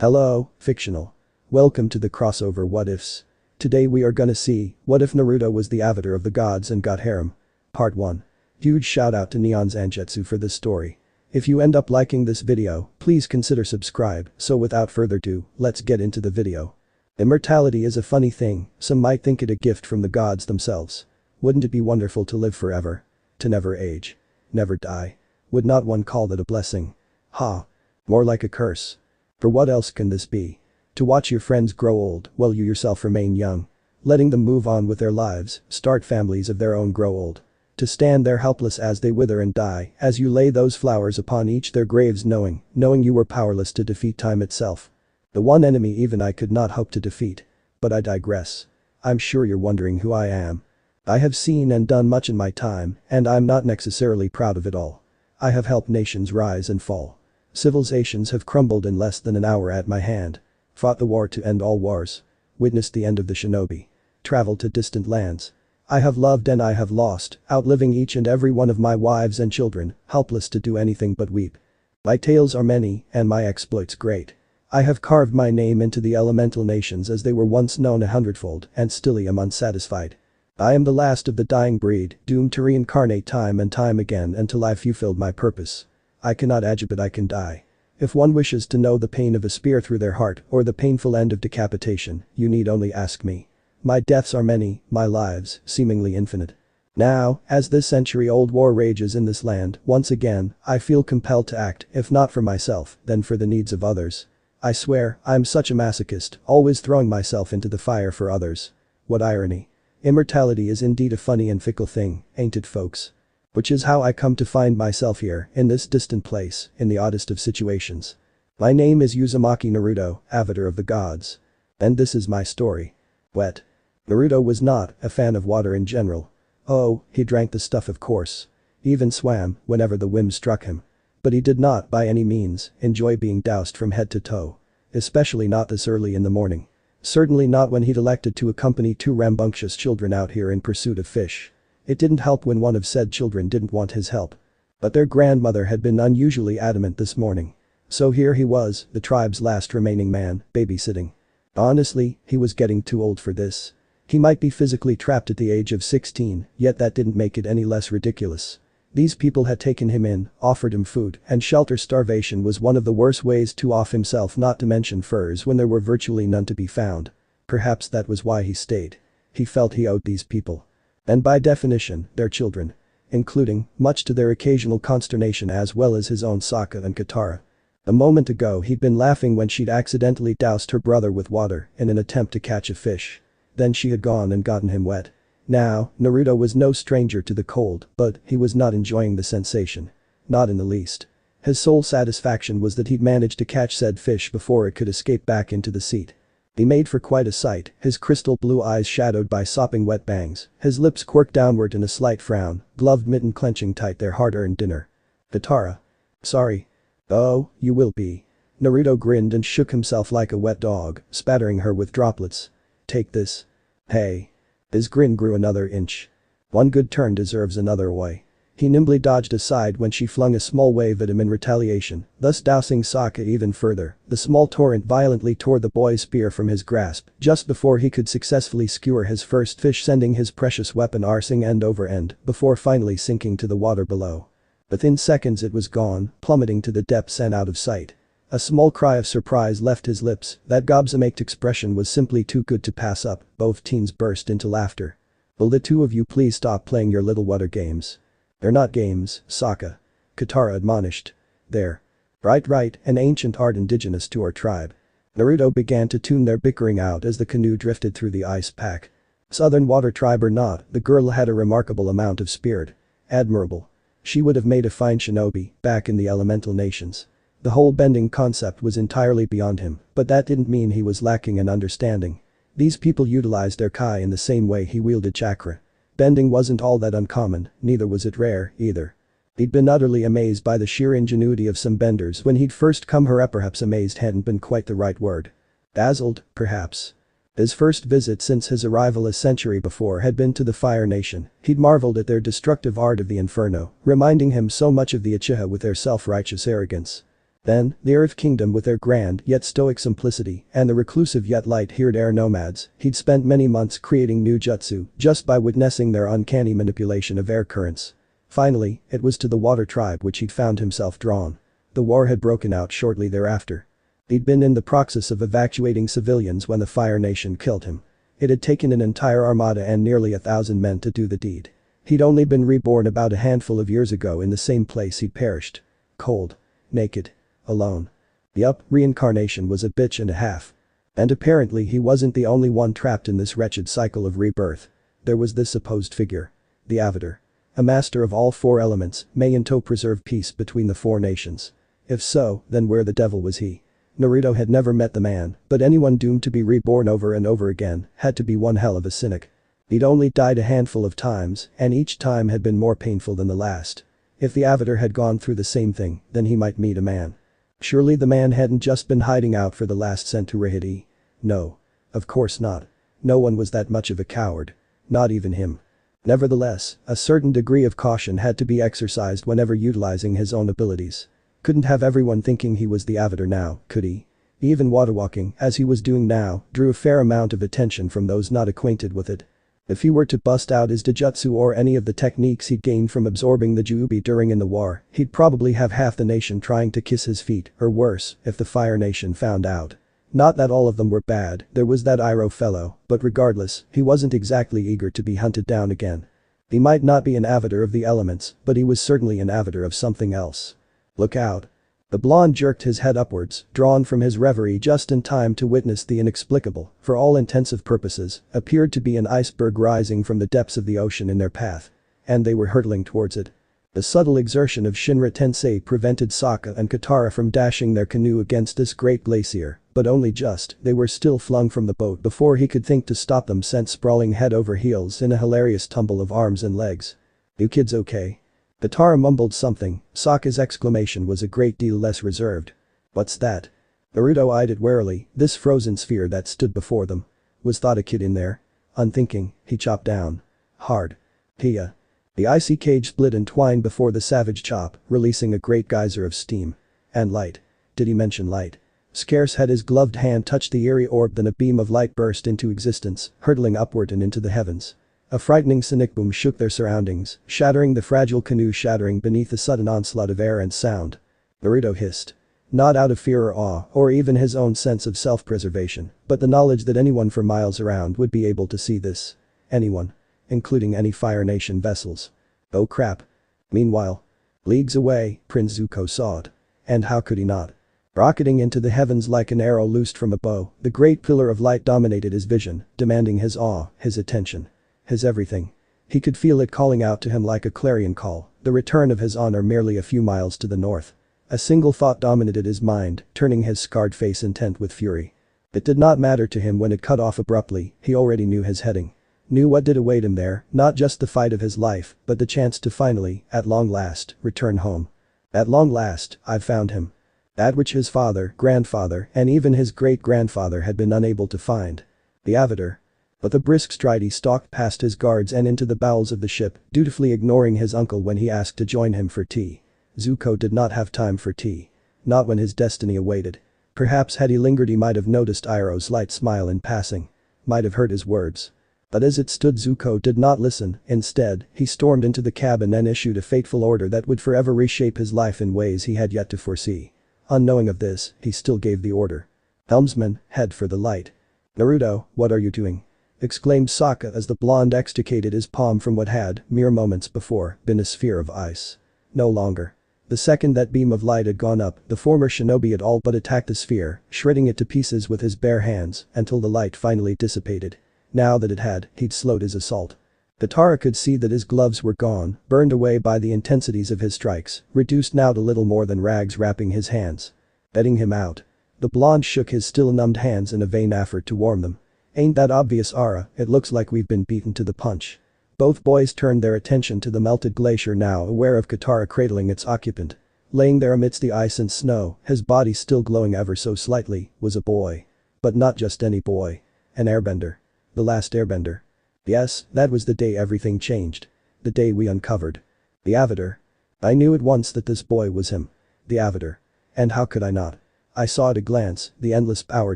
Hello, fictional. Welcome to the crossover What Ifs. Today we are gonna see, what if Naruto was the avatar of the gods and got harem? Part 1. Huge shout out to NeonZangetsu for this story. If you end up liking this video, please consider subscribe, so without further ado, let's get into the video. Immortality is a funny thing, some might think it a gift from the gods themselves. Wouldn't it be wonderful to live forever? To never age. Never die. Would not one call that a blessing? Ha. More like a curse. For what else can this be? To watch your friends grow old while you yourself remain young. Letting them move on with their lives, start families of their own, grow old. To stand there helpless as they wither and die as you lay those flowers upon each their graves, knowing you were powerless to defeat time itself. The one enemy even I could not hope to defeat. But I digress. I'm sure you're wondering who I am. I have seen and done much in my time, and I'm not necessarily proud of it all. I have helped nations rise and fall. Civilizations have crumbled in less than an hour at my hand. Fought the war to end all wars. Witnessed the end of the shinobi. Traveled to distant lands. I have loved and I have lost, outliving each and every one of my wives and children, helpless to do anything but weep. My tales are many, and my exploits great. I have carved my name into the elemental nations as they were once known 100-fold, and still am unsatisfied. I am the last of the dying breed, doomed to reincarnate time and time again until I've fulfilled my purpose. I cannot age but I can die. If one wishes to know the pain of a spear through their heart or the painful end of decapitation, you need only ask me. My deaths are many, my lives, seemingly infinite. Now, as this century-old war rages in this land, once again, I feel compelled to act, if not for myself, then for the needs of others. I swear, I'm such a masochist, always throwing myself into the fire for others. What irony. Immortality is indeed a funny and fickle thing, ain't it, folks? Which is how I come to find myself here, in this distant place, in the oddest of situations. My name is Uzumaki Naruto, avatar of the gods. And this is my story. Wet. Naruto was not a fan of water in general. Oh, he drank the stuff, of course. Even swam whenever the whim struck him. But he did not, by any means, enjoy being doused from head to toe. Especially not this early in the morning. Certainly not when he'd elected to accompany two rambunctious children out here in pursuit of fish. It didn't help when one of said children didn't want his help. But their grandmother had been unusually adamant this morning. So here he was, the tribe's last remaining man, babysitting. Honestly, he was getting too old for this. He might be physically trapped at the age of 16, yet that didn't make it any less ridiculous. These people had taken him in, offered him food, and shelter. Starvation was one of the worst ways to off himself, not to mention furs when there were virtually none to be found. Perhaps that was why he stayed. He felt he owed these people. And by definition, their children. Including, much to their occasional consternation, as well as his own Sokka and Katara. A moment ago he'd been laughing when she'd accidentally doused her brother with water in an attempt to catch a fish. Then she had gone and gotten him wet. Now, Naruto was no stranger to the cold, but he was not enjoying the sensation. Not in the least. His sole satisfaction was that he'd managed to catch said fish before it could escape back into the seat. He made for quite a sight, his crystal blue eyes shadowed by sopping wet bangs, his lips quirked downward in a slight frown, gloved mitten clenching tight their hard-earned dinner. Katara. Sorry. Oh, you will be. Naruto grinned and shook himself like a wet dog, spattering her with droplets. Take this. Hey. His grin grew another inch. One good turn deserves another oi. He nimbly dodged aside when she flung a small wave at him in retaliation, thus dousing Sokka even further. The small torrent violently tore the boy's spear from his grasp just before he could successfully skewer his first fish, sending his precious weapon arsing end over end before finally sinking to the water below. Within seconds it was gone, plummeting to the depths and out of sight. A small cry of surprise left his lips. That gobsmacked expression was simply too good to pass up. Both teens burst into laughter. Will the two of you please stop playing your little water games? They're not games, Sokka. Katara admonished. They're. Right, an ancient art indigenous to our tribe. Naruto began to tune their bickering out as the canoe drifted through the ice pack. Southern water tribe or not, the girl had a remarkable amount of spirit. Admirable. She would have made a fine shinobi, back in the elemental nations. The whole bending concept was entirely beyond him, but that didn't mean he was lacking in understanding. These people utilized their kai in the same way he wielded chakra. Bending wasn't all that uncommon, neither was it rare, either. He'd been utterly amazed by the sheer ingenuity of some benders when he'd first come here. Perhaps amazed hadn't been quite the right word. Dazzled, perhaps. His first visit since his arrival a century before had been to the Fire Nation. He'd marveled at their destructive art of the Inferno, reminding him so much of the Uchiha with their self-righteous arrogance. Then, the Earth Kingdom with their grand yet stoic simplicity and the reclusive yet light-haired air nomads, he'd spent many months creating new jutsu just by witnessing their uncanny manipulation of air currents. Finally, it was to the water tribe which he'd found himself drawn. The war had broken out shortly thereafter. He'd been in the process of evacuating civilians when the Fire Nation killed him. It had taken an entire armada and nearly 1,000 men to do the deed. He'd only been reborn about a handful of years ago in the same place he'd perished. Cold. Naked. Alone. Yup, reincarnation was a bitch and a half. And apparently he wasn't the only one trapped in this wretched cycle of rebirth. There was this supposed figure. The Avatar. A master of all four elements, may in tow preserve peace between the four nations. If so, then where the devil was he? Naruto had never met the man, but anyone doomed to be reborn over and over again had to be one hell of a cynic. He'd only died a handful of times, and each time had been more painful than the last. If the Avatar had gone through the same thing, then he might meet a man. Surely the man hadn't just been hiding out for the last century. No. Of course not. No one was that much of a coward. Not even him. Nevertheless, a certain degree of caution had to be exercised whenever utilizing his own abilities. Couldn't have everyone thinking he was the Avatar now, could he? Even waterwalking, as he was doing now, drew a fair amount of attention from those not acquainted with it. If he were to bust out his Dojutsu or any of the techniques he'd gained from absorbing the Jubi during in the war, he'd probably have half the nation trying to kiss his feet, or worse, if the Fire Nation found out. Not that all of them were bad, there was that Iroh fellow, but regardless, he wasn't exactly eager to be hunted down again. He might not be an Avatar of the elements, but he was certainly an Avatar of something else. Look out. The blonde jerked his head upwards, drawn from his reverie just in time to witness the inexplicable, for all intensive purposes, appeared to be an iceberg rising from the depths of the ocean in their path. And they were hurtling towards it. The subtle exertion of Shinra Tensei prevented Sokka and Katara from dashing their canoe against this great glacier, but only just, they were still flung from the boat before he could think to stop them, sent sprawling head over heels in a hilarious tumble of arms and legs. You kids okay? Katara mumbled something, Sokka's exclamation was a great deal less reserved. What's that? Naruto eyed it warily, this frozen sphere that stood before them. Was thought a kid in there? Unthinking, he chopped down. Hard. Hiya. The icy cage split and twined before the savage chop, releasing a great geyser of steam. And light. Did he mention light? Scarce had his gloved hand touched the eerie orb than a beam of light burst into existence, hurtling upward and into the heavens. A frightening sonic boom shook their surroundings, shattering the fragile canoe, shattering beneath the sudden onslaught of air and sound. Naruto hissed. Not out of fear or awe, or even his own sense of self-preservation, but the knowledge that anyone for miles around would be able to see this. Anyone. Including any Fire Nation vessels. Oh crap. Meanwhile. Leagues away, Prince Zuko saw it. And how could he not? Rocketing into the heavens like an arrow loosed from a bow, the great pillar of light dominated his vision, demanding his awe, his attention. His everything. He could feel it calling out to him like a clarion call, the return of his honor merely a few miles to the north. A single thought dominated his mind, turning his scarred face intent with fury. It did not matter to him when it cut off abruptly, he already knew his heading. Knew what did await him there, not just the fight of his life, but the chance to finally, at long last, return home. At long last, I've found him. That which his father, grandfather, and even his great-grandfather had been unable to find. The Avatar. With a brisk stride he stalked past his guards and into the bowels of the ship, dutifully ignoring his uncle when he asked to join him for tea. Zuko did not have time for tea. Not when his destiny awaited. Perhaps had he lingered he might have noticed Iroh's light smile in passing. Might have heard his words. But as it stood, Zuko did not listen. Instead, he stormed into the cabin and issued a fateful order that would forever reshape his life in ways he had yet to foresee. Unknowing of this, he still gave the order. Helmsman, head for the light. Naruto, what are you doing? Exclaimed Sokka as the blonde extricated his palm from what had, mere moments before, been a sphere of ice. No longer. The second that beam of light had gone up, the former shinobi had all but attacked the sphere, shredding it to pieces with his bare hands, until the light finally dissipated. Now that it had, he'd slowed his assault. Katara could see that his gloves were gone, burned away by the intensities of his strikes, reduced now to little more than rags wrapping his hands. Betting him out. The blonde shook his still numbed hands in a vain effort to warm them. Ain't that obvious, Ara? It looks like we've been beaten to the punch. Both boys turned their attention to the melted glacier, now aware of Katara cradling its occupant. Laying there amidst the ice and snow, his body still glowing ever so slightly, was a boy. But not just any boy. An airbender. The last airbender. Yes, that was the day everything changed. The day we uncovered the Avatar. I knew at once that this boy was him. The Avatar. And how could I not? I saw at a glance the endless power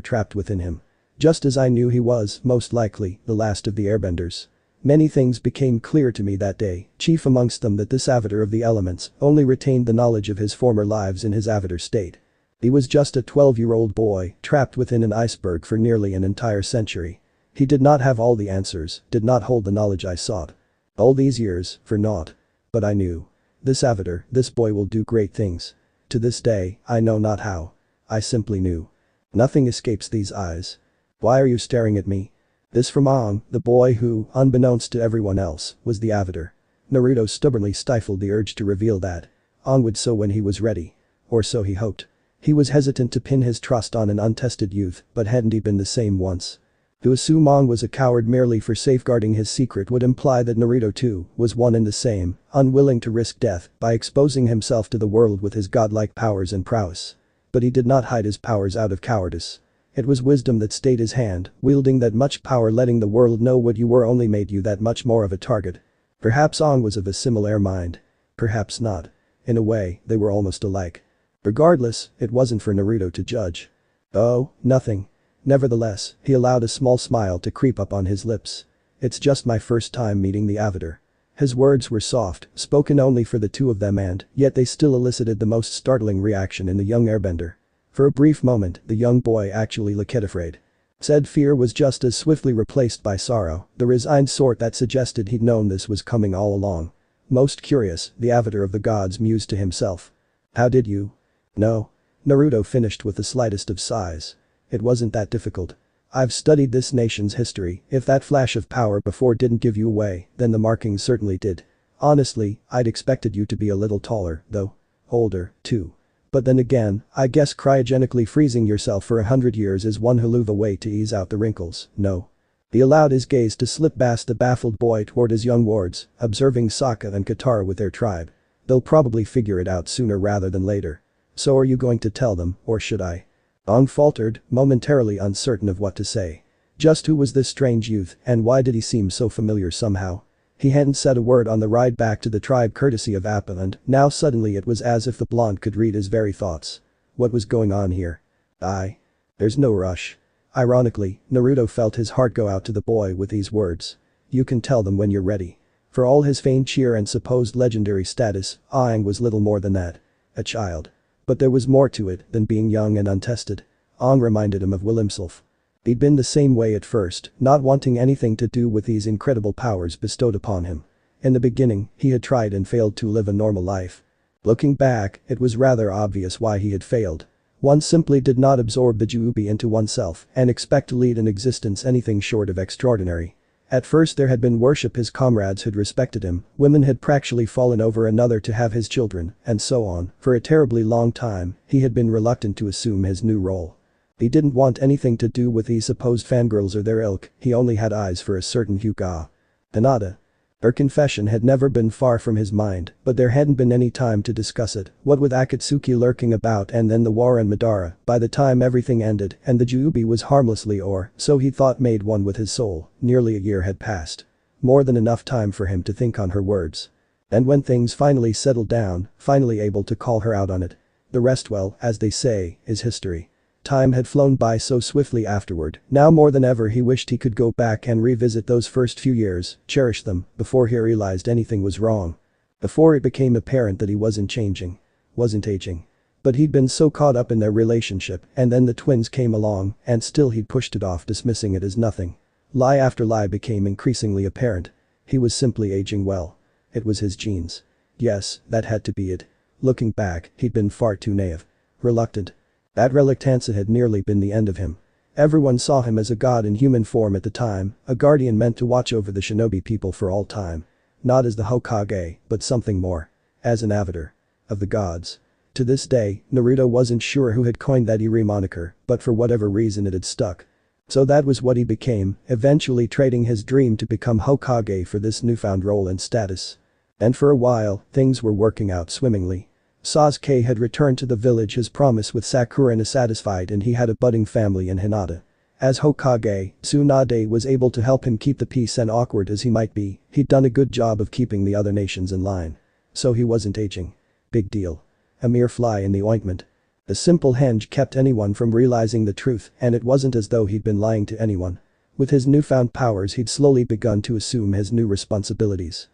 trapped within him. Just as I knew he was, most likely, the last of the airbenders. Many things became clear to me that day, chief amongst them that this avatar of the elements only retained the knowledge of his former lives in his avatar state. He was just a 12-year-old boy, trapped within an iceberg for nearly an entire century. He did not have all the answers, did not hold the knowledge I sought. All these years, for naught. But I knew. This avatar, this boy will do great things. To this day, I know not how. I simply knew. Nothing escapes these eyes. Why are you staring at me? This from Aang, the boy who, unbeknownst to everyone else, was the avatar. Naruto stubbornly stifled the urge to reveal that. Aang would so when he was ready. Or so he hoped. He was hesitant to pin his trust on an untested youth, but hadn't he been the same once? To assume Aang was a coward merely for safeguarding his secret would imply that Naruto too was one and the same, unwilling to risk death by exposing himself to the world with his godlike powers and prowess. But he did not hide his powers out of cowardice. It was wisdom that stayed his hand, wielding that much power, letting the world know what you were only made you that much more of a target. Perhaps Aang was of a similar mind. Perhaps not. In a way, they were almost alike. Regardless, it wasn't for Naruto to judge. Oh, nothing. Nevertheless, he allowed a small smile to creep up on his lips. It's just my first time meeting the avatar. His words were soft, spoken only for the two of them, and yet they still elicited the most startling reaction in the young airbender. For a brief moment, the young boy actually looked afraid. Said fear was just as swiftly replaced by sorrow, the resigned sort that suggested he'd known this was coming all along. Most curious, the avatar of the gods mused to himself. How did you? No. Naruto finished with the slightest of sighs. It wasn't that difficult. I've studied this nation's history. If that flash of power before didn't give you away, then the markings certainly did. Honestly, I'd expected you to be a little taller, though. Older, too. But then again, I guess cryogenically freezing yourself for 100 years is one hell of a way to ease out the wrinkles, no? He allowed his gaze to slip past the baffled boy toward his young wards, observing Sokka and Katara with their tribe. They'll probably figure it out sooner rather than later. So are you going to tell them, or should I? Aang faltered, momentarily uncertain of what to say. Just who was this strange youth, and why did he seem so familiar somehow? He hadn't said a word on the ride back to the tribe courtesy of Appa, and now suddenly it was as if the blonde could read his very thoughts. What was going on here? There's no rush. Ironically, Naruto felt his heart go out to the boy with these words. You can tell them when you're ready. For all his feigned cheer and supposed legendary status, Aang was little more than that. A child. But there was more to it than being young and untested. Aang reminded him of Will himself. He'd been the same way at first, not wanting anything to do with these incredible powers bestowed upon him. In the beginning, he had tried and failed to live a normal life. Looking back, it was rather obvious why he had failed. One simply did not absorb the Juubi into oneself and expect to lead an existence anything short of extraordinary. At first there had been worship, his comrades had respected him, women had practically fallen over another to have his children, and so on. For a terribly long time, he had been reluctant to assume his new role. He didn't want anything to do with these supposed fangirls or their ilk, he only had eyes for a certain Hyuga. Hinata. Her confession had never been far from his mind, but there hadn't been any time to discuss it, what with Akatsuki lurking about and then the war and Madara. By the time everything ended and the Juubi was harmlessly, or so he thought, made one with his soul, nearly a year had passed. More than enough time for him to think on her words. And when things finally settled down, finally able to call her out on it. The rest, well, as they say, is history. Time had flown by so swiftly afterward, now more than ever he wished he could go back and revisit those first few years, cherish them, before he realized anything was wrong. Before it became apparent that he wasn't changing. Wasn't aging. But he'd been so caught up in their relationship, and then the twins came along, and still he'd pushed it off, dismissing it as nothing. Lie after lie became increasingly apparent. He was simply aging well. It was his genes. Yes, that had to be it. Looking back, he'd been far too naive. Reluctant. That reluctance had nearly been the end of him. Everyone saw him as a god in human form at the time, a guardian meant to watch over the shinobi people for all time. Not as the Hokage, but something more. As an avatar. Of the gods. To this day, Naruto wasn't sure who had coined that eerie moniker, but for whatever reason it had stuck. So that was what he became, eventually trading his dream to become Hokage for this newfound role and status. And for a while, things were working out swimmingly. Sasuke had returned to the village as promised with Sakura and satisfied, and he had a budding family in Hinata. As Hokage, Tsunade was able to help him keep the peace, and awkward as he might be, he'd done a good job of keeping the other nations in line. So he wasn't aging. Big deal. A mere fly in the ointment. The simple henge kept anyone from realizing the truth, and it wasn't as though he'd been lying to anyone. With his newfound powers, he'd slowly begun to assume his new responsibilities.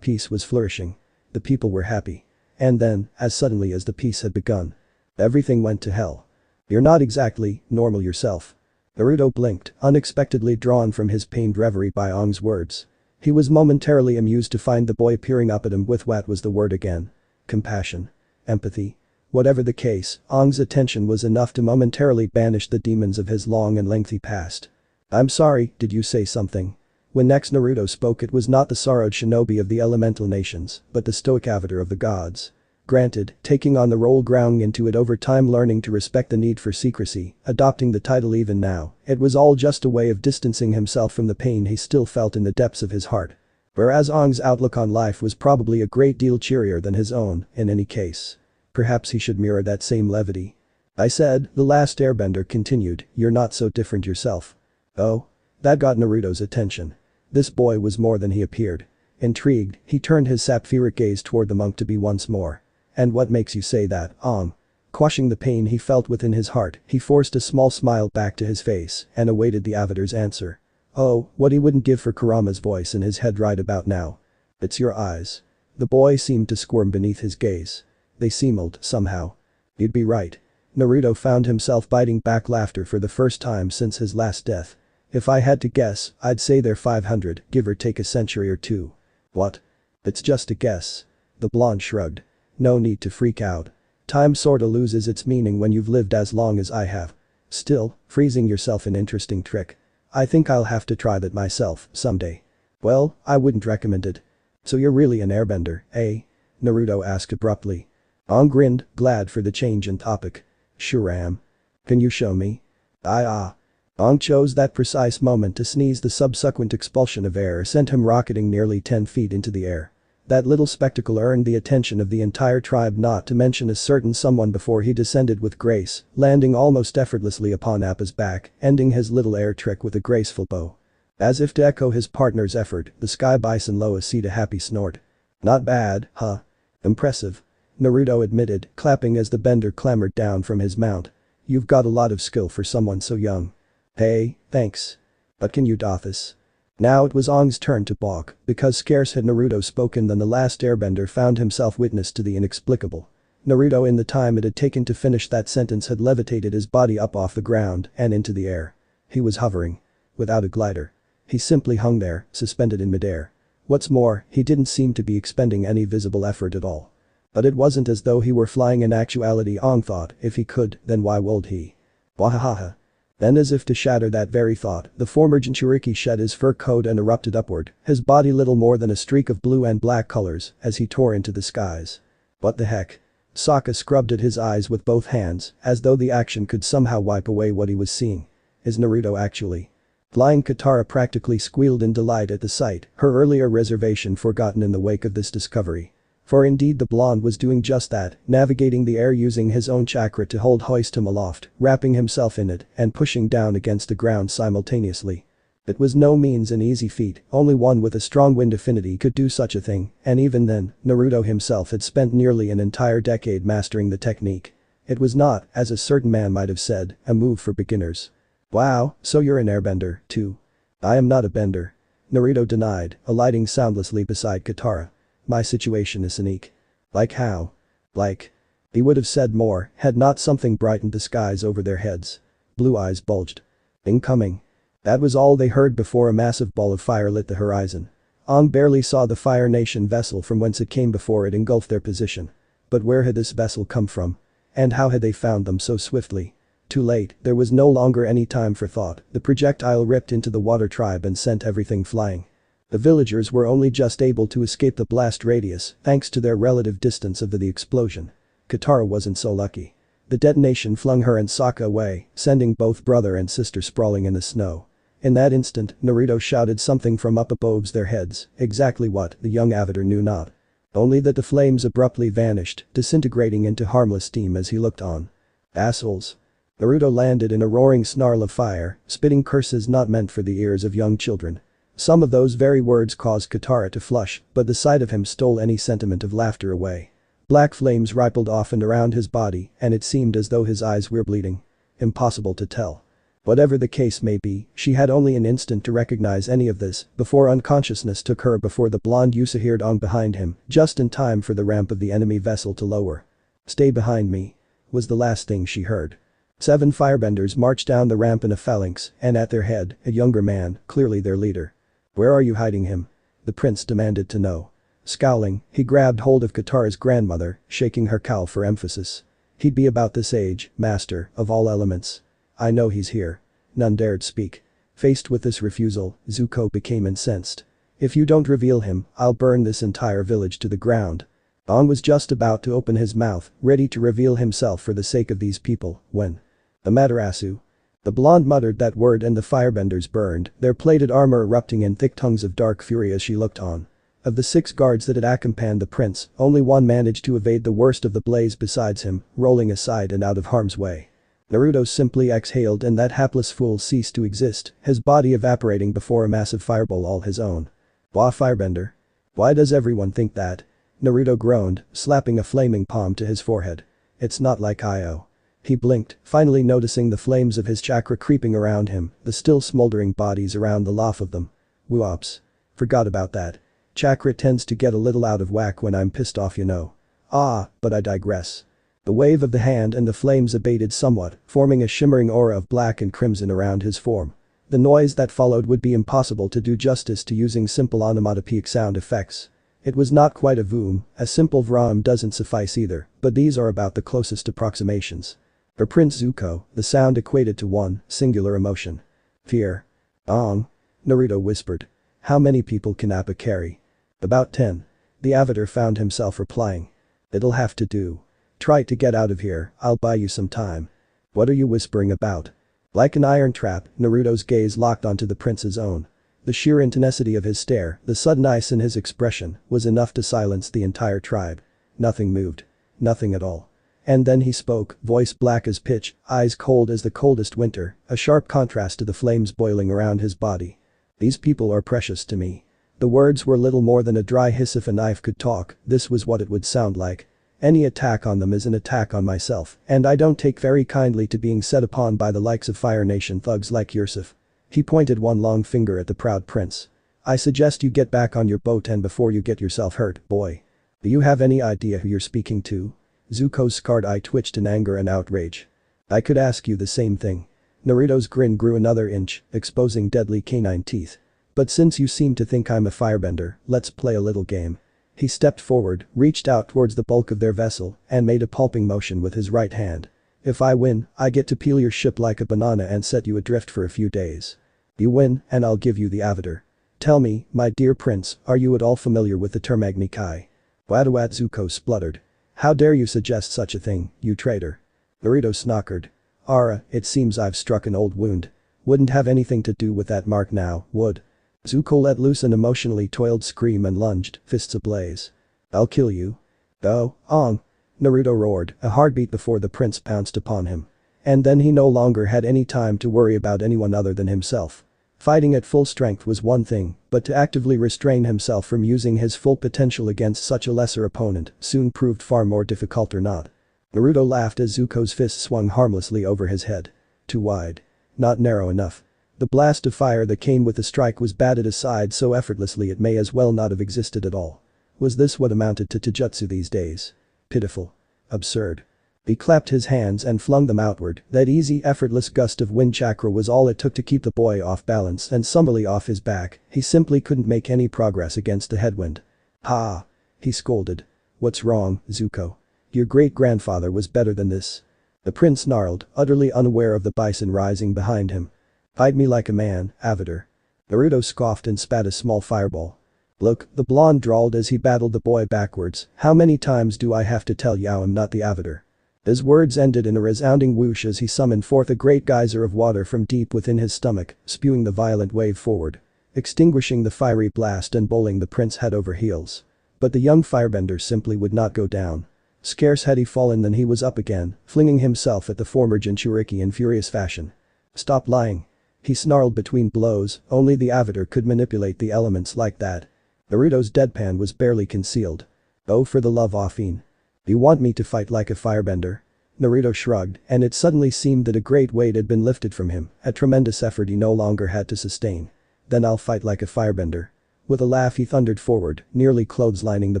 Peace was flourishing. The people were happy. And then, as suddenly as the peace had begun, everything went to hell. You're not exactly normal yourself. Naruto blinked, unexpectedly drawn from his pained reverie by Aang's words. He was momentarily amused to find the boy peering up at him with what was the word again. Compassion. Empathy. Whatever the case, Aang's attention was enough to momentarily banish the demons of his long and lengthy past. I'm sorry, did you say something? When next Naruto spoke, it was not the sorrowed shinobi of the elemental nations, but the stoic avatar of the gods. Granted, taking on the role, growing into it over time, learning to respect the need for secrecy, adopting the title even now, it was all just a way of distancing himself from the pain he still felt in the depths of his heart. Whereas Aang's outlook on life was probably a great deal cheerier than his own, in any case. Perhaps he should mirror that same levity. I said, the last airbender continued, you're not so different yourself. Oh? That got Naruto's attention. This boy was more than he appeared. Intrigued, he turned his sapphiric gaze toward the monk to be once more. And what makes you say that, Aang? Quashing the pain he felt within his heart, he forced a small smile back to his face and awaited the avatar's answer. Oh, what he wouldn't give for Kurama's voice in his head right about now. It's your eyes. The boy seemed to squirm beneath his gaze. They simuled, somehow. You'd be right. Naruto found himself biting back laughter for the first time since his last death. If I had to guess, I'd say they're 500, give or take a century or two. What? It's just a guess. The blonde shrugged. No need to freak out. Time sorta loses its meaning when you've lived as long as I have. Still, freezing yourself an interesting trick. I think I'll have to try that myself, someday. Well, I wouldn't recommend it. So you're really an airbender, eh? Naruto asked abruptly. Aang grinned, glad for the change in topic. Sure am. Can you show me? Aang chose that precise moment to sneeze. The subsequent expulsion of air sent him rocketing nearly 10 feet into the air. That little spectacle earned the attention of the entire tribe, not to mention a certain someone, before he descended with grace, landing almost effortlessly upon Appa's back, ending his little air trick with a graceful bow. As if to echo his partner's effort, the sky bison lowered a happy snort. Not bad, huh? Impressive. Naruto admitted, clapping as the bender clambered down from his mount. You've got a lot of skill for someone so young. Hey, thanks. But can you do this? Now it was Aang's turn to balk, because scarce had Naruto spoken than the last airbender found himself witness to the inexplicable. Naruto, in the time it had taken to finish that sentence, had levitated his body up off the ground and into the air. He was hovering. Without a glider. He simply hung there, suspended in midair. What's more, he didn't seem to be expending any visible effort at all. But it wasn't as though he were flying in actuality, Aang thought. If he could, then why would he? Wahahaha. Then, as if to shatter that very thought, the former Jinchuriki shed his fur coat and erupted upward, his body little more than a streak of blue and black colors, as he tore into the skies. What the heck? Sokka scrubbed at his eyes with both hands, as though the action could somehow wipe away what he was seeing. Is Naruto actually flying? Katara practically squealed in delight at the sight, her earlier reservation forgotten in the wake of this discovery. For indeed the blonde was doing just that, navigating the air using his own chakra to hoist him aloft, wrapping himself in it, and pushing down against the ground simultaneously. It was no means an easy feat, only one with a strong wind affinity could do such a thing, and even then, Naruto himself had spent nearly an entire decade mastering the technique. It was not, as a certain man might have said, a move for beginners. Wow, so you're an airbender, too. I am not a bender. Naruto denied, alighting soundlessly beside Katara. My situation is unique. Like how? Like. He would have said more had not something brightened the skies over their heads. Blue eyes bulged. Incoming. That was all they heard before a massive ball of fire lit the horizon. Aang barely saw the Fire Nation vessel from whence it came before it engulfed their position. But where had this vessel come from? And how had they found them so swiftly? Too late, there was no longer any time for thought. The projectile ripped into the water tribe and sent everything flying. The villagers were only just able to escape the blast radius thanks to their relative distance of the explosion. Katara wasn't so lucky. The detonation flung her and Sokka away, sending both brother and sister sprawling in the snow. In that instant, Naruto shouted something from up above their heads, exactly what, the young avatar knew not. Only that the flames abruptly vanished, disintegrating into harmless steam as he looked on. Assholes. Naruto landed in a roaring snarl of fire, spitting curses not meant for the ears of young children. Some of those very words caused Katara to flush, but the sight of him stole any sentiment of laughter away. Black flames rippled off and around his body, and it seemed as though his eyes were bleeding. Impossible to tell. Whatever the case may be, she had only an instant to recognize any of this before unconsciousness took her before the blonde Uchiha on behind him, just in time for the ramp of the enemy vessel to lower. "Stay behind me," was the last thing she heard. 7 firebenders marched down the ramp in a phalanx, and at their head, a younger man, clearly their leader. "Where are you hiding him?" the prince demanded to know. Scowling, he grabbed hold of Katara's grandmother, shaking her cowl for emphasis. "He'd be about this age, master, of all elements. I know he's here." None dared speak. Faced with this refusal, Zuko became incensed. "If you don't reveal him, I'll burn this entire village to the ground." Aang was just about to open his mouth, ready to reveal himself for the sake of these people, when the Matarasu. The blonde muttered that word and the firebenders burned, their plated armor erupting in thick tongues of dark fury as she looked on. Of the 6 guards that had accompanied the prince, only one managed to evade the worst of the blaze besides him, rolling aside and out of harm's way. Naruto simply exhaled and that hapless fool ceased to exist, his body evaporating before a massive fireball all his own. "Wah, firebender. Why does everyone think that?" Naruto groaned, slapping a flaming palm to his forehead. "It's not like Io." He blinked, finally noticing the flames of his chakra creeping around him, the still smoldering bodies around the lot of them. "Whoops. Forgot about that. Chakra tends to get a little out of whack when I'm pissed off, you know. But I digress." The wave of the hand and the flames abated somewhat, forming a shimmering aura of black and crimson around his form. The noise that followed would be impossible to do justice to using simple onomatopoeic sound effects. It was not quite a voom, a simple vroom doesn't suffice either, but these are about the closest approximations. For Prince Zuko, the sound equated to one singular emotion. Fear. "Aang?" Naruto whispered. "How many people can Appa carry?" "About 10. The Avatar found himself replying. "It'll have to do. Try to get out of here, I'll buy you some time." "What are you whispering about?" Like an iron trap, Naruto's gaze locked onto the prince's own. The sheer intensity of his stare, the sudden ice in his expression, was enough to silence the entire tribe. Nothing moved. Nothing at all. And then he spoke, voice black as pitch, eyes cold as the coldest winter, a sharp contrast to the flames boiling around his body. "These people are precious to me." The words were little more than a dry hiss. If a knife could talk, this was what it would sound like. "Any attack on them is an attack on myself, and I don't take very kindly to being set upon by the likes of Fire Nation thugs like Yusuf." He pointed one long finger at the proud prince. "I suggest you get back on your boat and before you get yourself hurt, boy. Do you have any idea who you're speaking to?" Zuko's scarred eye twitched in anger and outrage. "I could ask you the same thing." Naruto's grin grew another inch, exposing deadly canine teeth. "But since you seem to think I'm a firebender, let's play a little game." He stepped forward, reached out towards the bulk of their vessel, and made a pulping motion with his right hand. "If I win, I get to peel your ship like a banana and set you adrift for a few days. You win, and I'll give you the Avatar. Tell me, my dear prince, are you at all familiar with the term Agni Kai?" "What?" Zuko spluttered. "How dare you suggest such a thing, you traitor?" Naruto snockered. "Ara, it seems I've struck an old wound. Wouldn't have anything to do with that mark now, would?" Zuko let loose an emotionally toiled scream and lunged, fists ablaze. "I'll kill you." "Oh, Aang!" Naruto roared, a heartbeat before the prince pounced upon him. And then he no longer had any time to worry about anyone other than himself. Fighting at full strength was one thing, but to actively restrain himself from using his full potential against such a lesser opponent soon proved far more difficult or not. Naruto laughed as Zuko's fist swung harmlessly over his head. Too wide. Not narrow enough. The blast of fire that came with the strike was batted aside so effortlessly it may as well not have existed at all. Was this what amounted to taijutsu these days? Pitiful. Absurd. He clapped his hands and flung them outward. That easy, effortless gust of wind chakra was all it took to keep the boy off balance and somberly off his back. He simply couldn't make any progress against the headwind. "Ha!" he scolded. "What's wrong, Zuko? Your great-grandfather was better than this." The prince snarled, utterly unaware of the bison rising behind him. "Fight me like a man, Avatar." Naruto scoffed and spat a small fireball. "Look," the blonde drawled as he battled the boy backwards, "how many times do I have to tell you I'm not the Avatar?" His words ended in a resounding whoosh as he summoned forth a great geyser of water from deep within his stomach, spewing the violent wave forward, extinguishing the fiery blast and bowling the prince head over heels. But the young firebender simply would not go down. Scarce had he fallen than he was up again, flinging himself at the former Jinchuriki in furious fashion. "Stop lying." He snarled between blows, only the Avatar could manipulate the elements like that. Naruto's deadpan was barely concealed. "Oh, for the love of Aphine. You want me to fight like a firebender? Naruto shrugged, and it suddenly seemed that a great weight had been lifted from him, a tremendous effort he no longer had to sustain. Then I'll fight like a firebender. With a laugh he thundered forward, nearly clotheslining the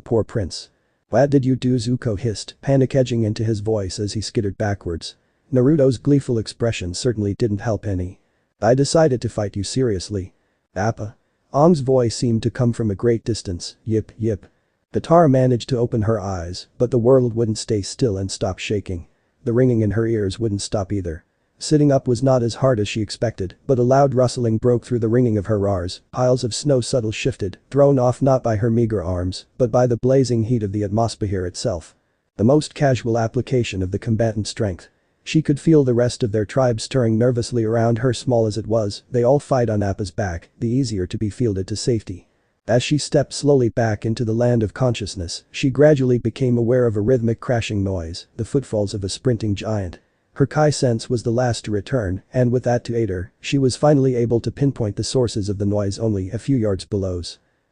poor prince. What did you do? Zuko hissed, panic edging into his voice as he skittered backwards. Naruto's gleeful expression certainly didn't help any. I decided to fight you seriously. Appa. Aang's voice seemed to come from a great distance, yip yip. Katara managed to open her eyes, but the world wouldn't stay still and stop shaking. The ringing in her ears wouldn't stop either. Sitting up was not as hard as she expected, but a loud rustling broke through the ringing of her rars, piles of snow subtle shifted, thrown off not by her meager arms, but by the blazing heat of the atmosphere itself. The most casual application of the combatant strength. She could feel the rest of their tribe stirring nervously around her. Small as it was, they all fight on Appa's back, the easier to be fielded to safety. As she stepped slowly back into the land of consciousness, she gradually became aware of a rhythmic crashing noise, the footfalls of a sprinting giant. Her Kai sense was the last to return, and with that to aid her, she was finally able to pinpoint the sources of the noise only a few yards below.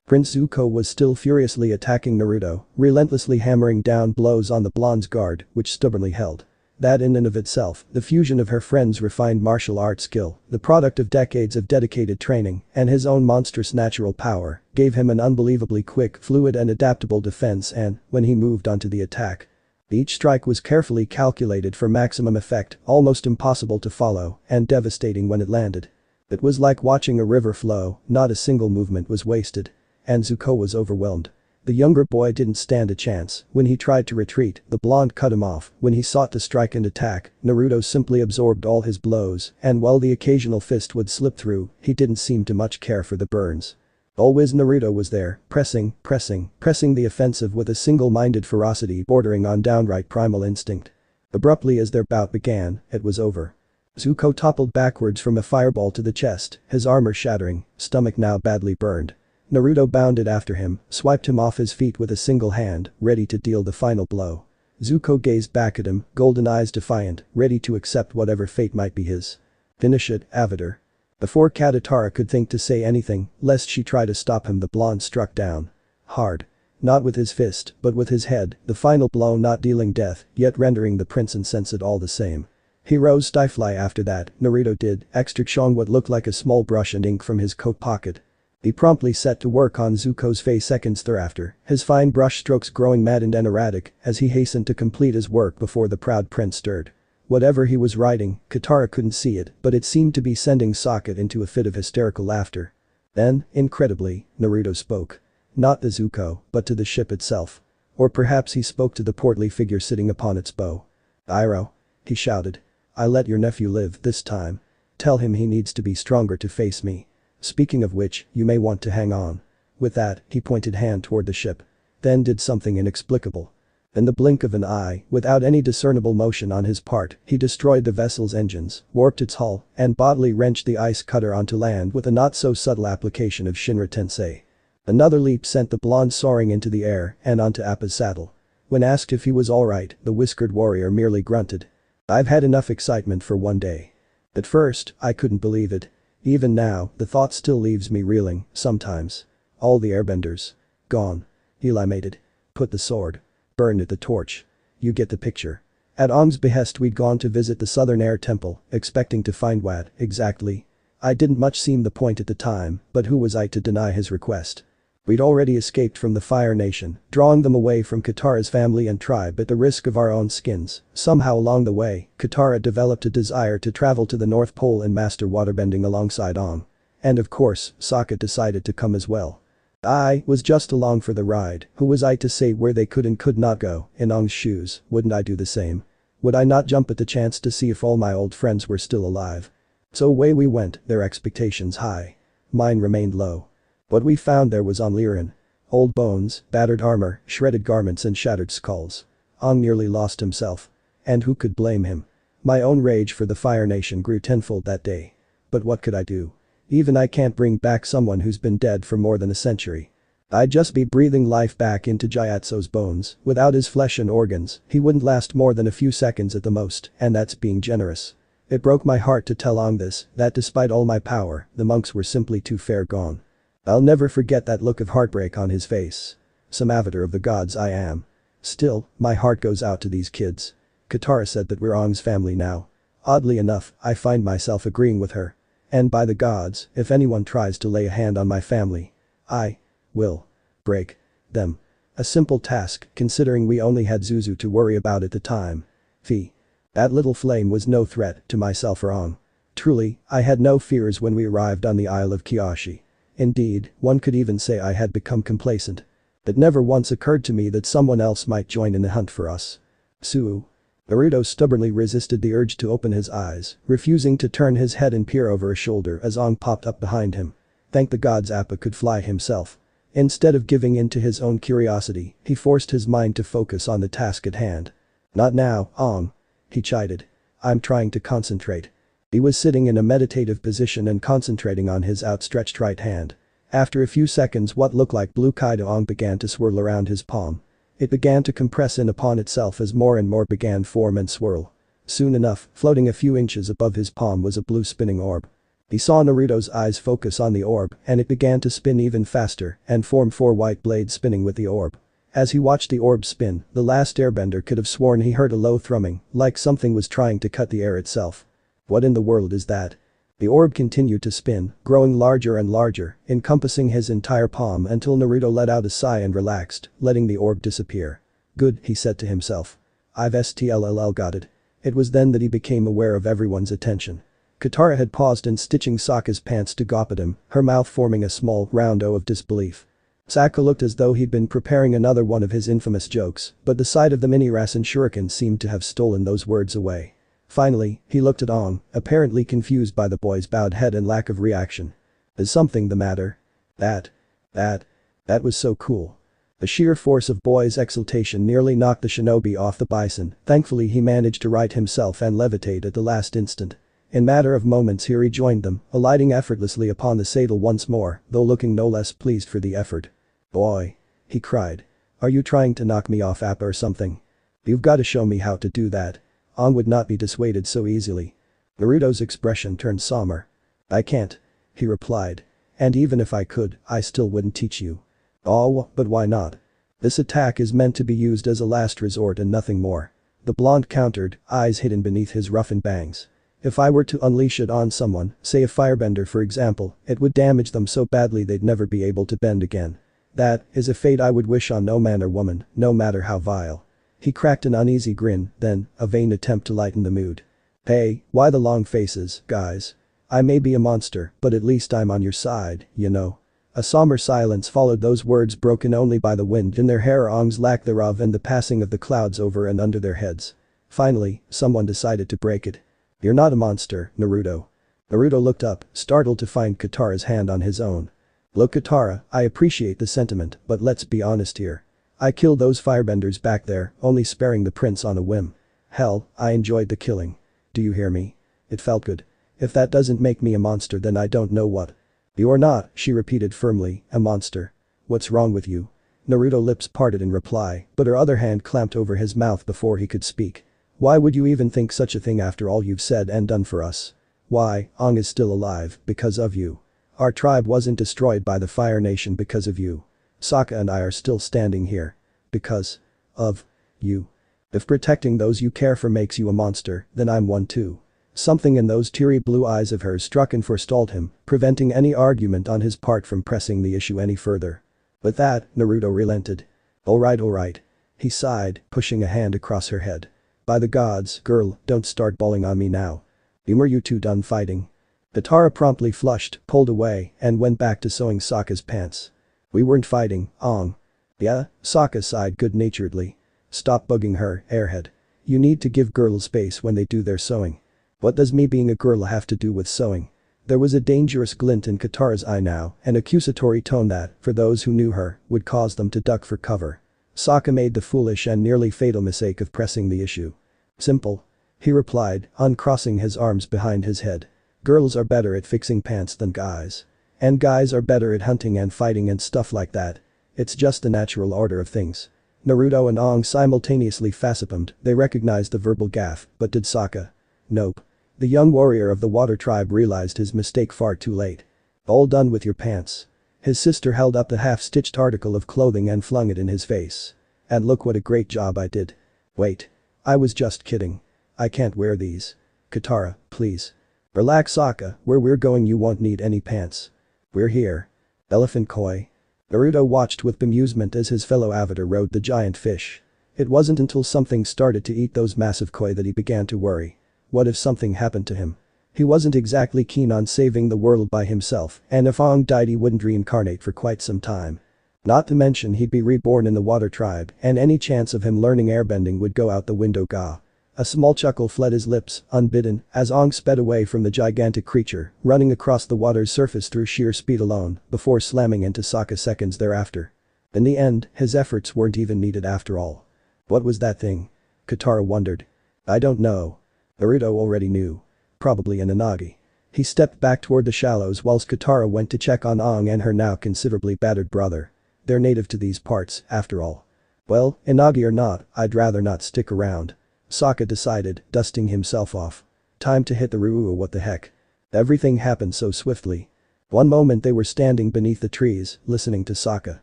Prince Zuko was still furiously attacking Naruto, relentlessly hammering down blows on the blonde's guard, which stubbornly held. That in and of itself, the fusion of her friend's refined martial arts skill, the product of decades of dedicated training, and his own monstrous natural power, gave him an unbelievably quick, fluid and adaptable defense and, when he moved onto the attack, each strike was carefully calculated for maximum effect, almost impossible to follow, and devastating when it landed. It was like watching a river flow, not a single movement was wasted. And Zuko was overwhelmed. The younger boy didn't stand a chance. When he tried to retreat, the blonde cut him off. When he sought to strike and attack, Naruto simply absorbed all his blows, and while the occasional fist would slip through, he didn't seem to much care for the burns. Always Naruto was there, pressing the offensive with a single-minded ferocity bordering on downright primal instinct. Abruptly as their bout began, it was over. Zuko toppled backwards from a fireball to the chest, his armor shattering, stomach now badly burned. Naruto bounded after him, swiped him off his feet with a single hand, ready to deal the final blow. Zuko gazed back at him, golden eyes defiant, ready to accept whatever fate might be his. Finish it, Avatar. Before Katara could think to say anything, lest she try to stop him, the blonde struck down. Hard. Not with his fist, but with his head, the final blow not dealing death, yet rendering the prince insensate all the same. He rose stiffly after that, Naruto did, extracting what looked like a small brush and ink from his coat pocket. He promptly set to work on Zuko's face seconds thereafter, his fine brush strokes growing maddened and erratic as he hastened to complete his work before the proud prince stirred. Whatever he was writing, Katara couldn't see it, but it seemed to be sending Sokka into a fit of hysterical laughter. Then, incredibly, Naruto spoke. Not to Zuko, but to the ship itself. Or perhaps he spoke to the portly figure sitting upon its bow. Iroh. He shouted. I let your nephew live this time. Tell him he needs to be stronger to face me. Speaking of which, you may want to hang on. With that, he pointed hand toward the ship. Then did something inexplicable. In the blink of an eye, without any discernible motion on his part, he destroyed the vessel's engines, warped its hull, and bodily wrenched the ice cutter onto land with a not-so-subtle application of Shinra Tensei. Another leap sent the blonde soaring into the air and onto Appa's saddle. When asked if he was alright, the whiskered warrior merely grunted. I've had enough excitement for one day. At first, I couldn't believe it. Even now, the thought still leaves me reeling, sometimes. All the airbenders. Gone. He lamented. Put the sword. Burned at the torch. You get the picture. At Aang's behest we'd gone to visit the Southern Air Temple, expecting to find what, exactly? I didn't much seem the point at the time, but who was I to deny his request? We'd already escaped from the Fire Nation, drawing them away from Katara's family and tribe at the risk of our own skins. Somehow along the way, Katara developed a desire to travel to the North Pole and master waterbending alongside Aang. And of course, Sokka decided to come as well. I was just along for the ride. Who was I to say where they could and could not go? In Aang's shoes, wouldn't I do the same? Would I not jump at the chance to see if all my old friends were still alive? So away we went, their expectations high. Mine remained low. What we found there was Onlirin. Old bones, battered armor, shredded garments and shattered skulls. Aang nearly lost himself. And who could blame him? My own rage for the Fire Nation grew tenfold that day. But what could I do? Even I can't bring back someone who's been dead for more than a century. I'd just be breathing life back into Gyatso's bones. Without his flesh and organs, he wouldn't last more than a few seconds at the most, and that's being generous. It broke my heart to tell Aang this, that despite all my power, the monks were simply too far gone. I'll never forget that look of heartbreak on his face. Some avatar of the gods I am. Still, my heart goes out to these kids. Katara said that we're Aang's family now. Oddly enough, I find myself agreeing with her. And by the gods, if anyone tries to lay a hand on my family, I will break them. A simple task, considering we only had Zuzu to worry about at the time. Fee. That little flame was no threat to myself or Aang. Truly, I had no fears when we arrived on the Isle of Kyoshi. Indeed, one could even say I had become complacent. It never once occurred to me that someone else might join in the hunt for us. Suu. Naruto stubbornly resisted the urge to open his eyes, refusing to turn his head and peer over a shoulder as Aang popped up behind him. Thank the gods Appa could fly himself. Instead of giving in to his own curiosity, he forced his mind to focus on the task at hand. Not now, Aang. He chided. I'm trying to concentrate. He was sitting in a meditative position and concentrating on his outstretched right hand. After a few seconds what looked like blue Kaido Aang began to swirl around his palm. It began to compress in upon itself as more and more began form and swirl. Soon enough, floating a few inches above his palm was a blue spinning orb. He saw Naruto's eyes focus on the orb and it began to spin even faster and form 4 white blades spinning with the orb. As he watched the orb spin, the LastAirbender could have sworn he heard a low thrumming, like something was trying to cut the air itself. What in the world is that? The orb continued to spin, growing larger and larger, encompassing his entire palm until Naruto let out a sigh and relaxed, letting the orb disappear. Good, he said to himself. I've STLLL got it. It was then that he became aware of everyone's attention. Katara had paused and stitching Sokka's pants to gawp at him, her mouth forming a small, round O of disbelief. Sokka looked as though he'd been preparing another one of his infamous jokes, but the sight of the mini Rasen shuriken seemed to have stolen those words away. Finally, he looked at Aang, apparently confused by the boy's bowed head and lack of reaction. Is something the matter? That was so cool. The sheer force of boy's exultation nearly knocked the shinobi off the bison. Thankfully he managed to right himself and levitate at the last instant. In matter of moments he rejoined them, alighting effortlessly upon the saddle once more, though looking no less pleased for the effort. Boy. He cried. Are you trying to knock me off Appa or something? You've got to show me how to do that. Aang would not be dissuaded so easily. Naruto's expression turned somber. I can't. He replied. And even if I could, I still wouldn't teach you. Oh, but why not? This attack is meant to be used as a last resort and nothing more. The blonde countered, eyes hidden beneath his roughened bangs. If I were to unleash it on someone, say a firebender for example, it would damage them so badly they'd never be able to bend again. That is a fate I would wish on no man or woman, no matter how vile. He cracked an uneasy grin, then, a vain attempt to lighten the mood. Hey, why the long faces, guys? I may be a monster, but at least I'm on your side, you know. A somber silence followed those words broken only by the wind in their hair or Aang's lack thereof and the passing of the clouds over and under their heads. Finally, someone decided to break it. You're not a monster, Naruto. Naruto looked up, startled to find Katara's hand on his own. Look Katara, I appreciate the sentiment, but let's be honest here. I killed those firebenders back there, only sparing the prince on a whim. Hell, I enjoyed the killing. Do you hear me? It felt good. If that doesn't make me a monster then I don't know what. You're not, she repeated firmly, a monster. What's wrong with you? Naruto's lips parted in reply, but her other hand clamped over his mouth before he could speak. Why would you even think such a thing after all you've said and done for us? Why, Aang is still alive, because of you. Our tribe wasn't destroyed by the Fire Nation because of you. Sokka and I are still standing here. Because of you. If protecting those you care for makes you a monster, then I'm one too. Something in those teary blue eyes of hers struck and forestalled him, preventing any argument on his part from pressing the issue any further. With that, Naruto relented. Alright. He sighed, pushing a hand across her head. By the gods, girl, don't start bawling on me now. Were you two done fighting? Katara promptly flushed, pulled away, and went back to sewing Sokka's pants. We weren't fighting, Aang. Yeah, Sokka sighed good-naturedly. Stop bugging her, airhead. You need to give girls space when they do their sewing. What does me being a girl have to do with sewing? There was a dangerous glint in Katara's eye now, an accusatory tone that, for those who knew her, would cause them to duck for cover. Sokka made the foolish and nearly fatal mistake of pressing the issue. Simple. He replied, uncrossing his arms behind his head. Girls are better at fixing pants than guys. And guys are better at hunting and fighting and stuff like that. It's just the natural order of things. Naruto and Aang simultaneously facepalmed, they recognized the verbal gaffe, but did Sokka? Nope. The young warrior of the water tribe realized his mistake far too late. All done with your pants. His sister held up the half-stitched article of clothing and flung it in his face. And look what a great job I did. Wait. I was just kidding. I can't wear these. Katara, please. Relax Sokka, where we're going you won't need any pants. We're here. Elephant koi. Naruto watched with bemusement as his fellow avatar rode the giant fish. It wasn't until something started to eat those massive koi that he began to worry. What if something happened to him? He wasn't exactly keen on saving the world by himself, and if Aang died he wouldn't reincarnate for quite some time. Not to mention he'd be reborn in the water tribe, and any chance of him learning airbending would go out the window. Gah. A small chuckle fled his lips, unbidden, as Aang sped away from the gigantic creature, running across the water's surface through sheer speed alone, before slamming into Sokka seconds thereafter. In the end, his efforts weren't even needed after all. What was that thing? Katara wondered. I don't know. Naruto already knew. Probably an Inagi. He stepped back toward the shallows whilst Katara went to check on Aang and her now considerably battered brother. They're native to these parts, after all. Well, Inagi or not, I'd rather not stick around. Sokka decided, dusting himself off. Time to hit the Ruua. What the heck? Everything happened so swiftly. One moment they were standing beneath the trees, listening to Sokka.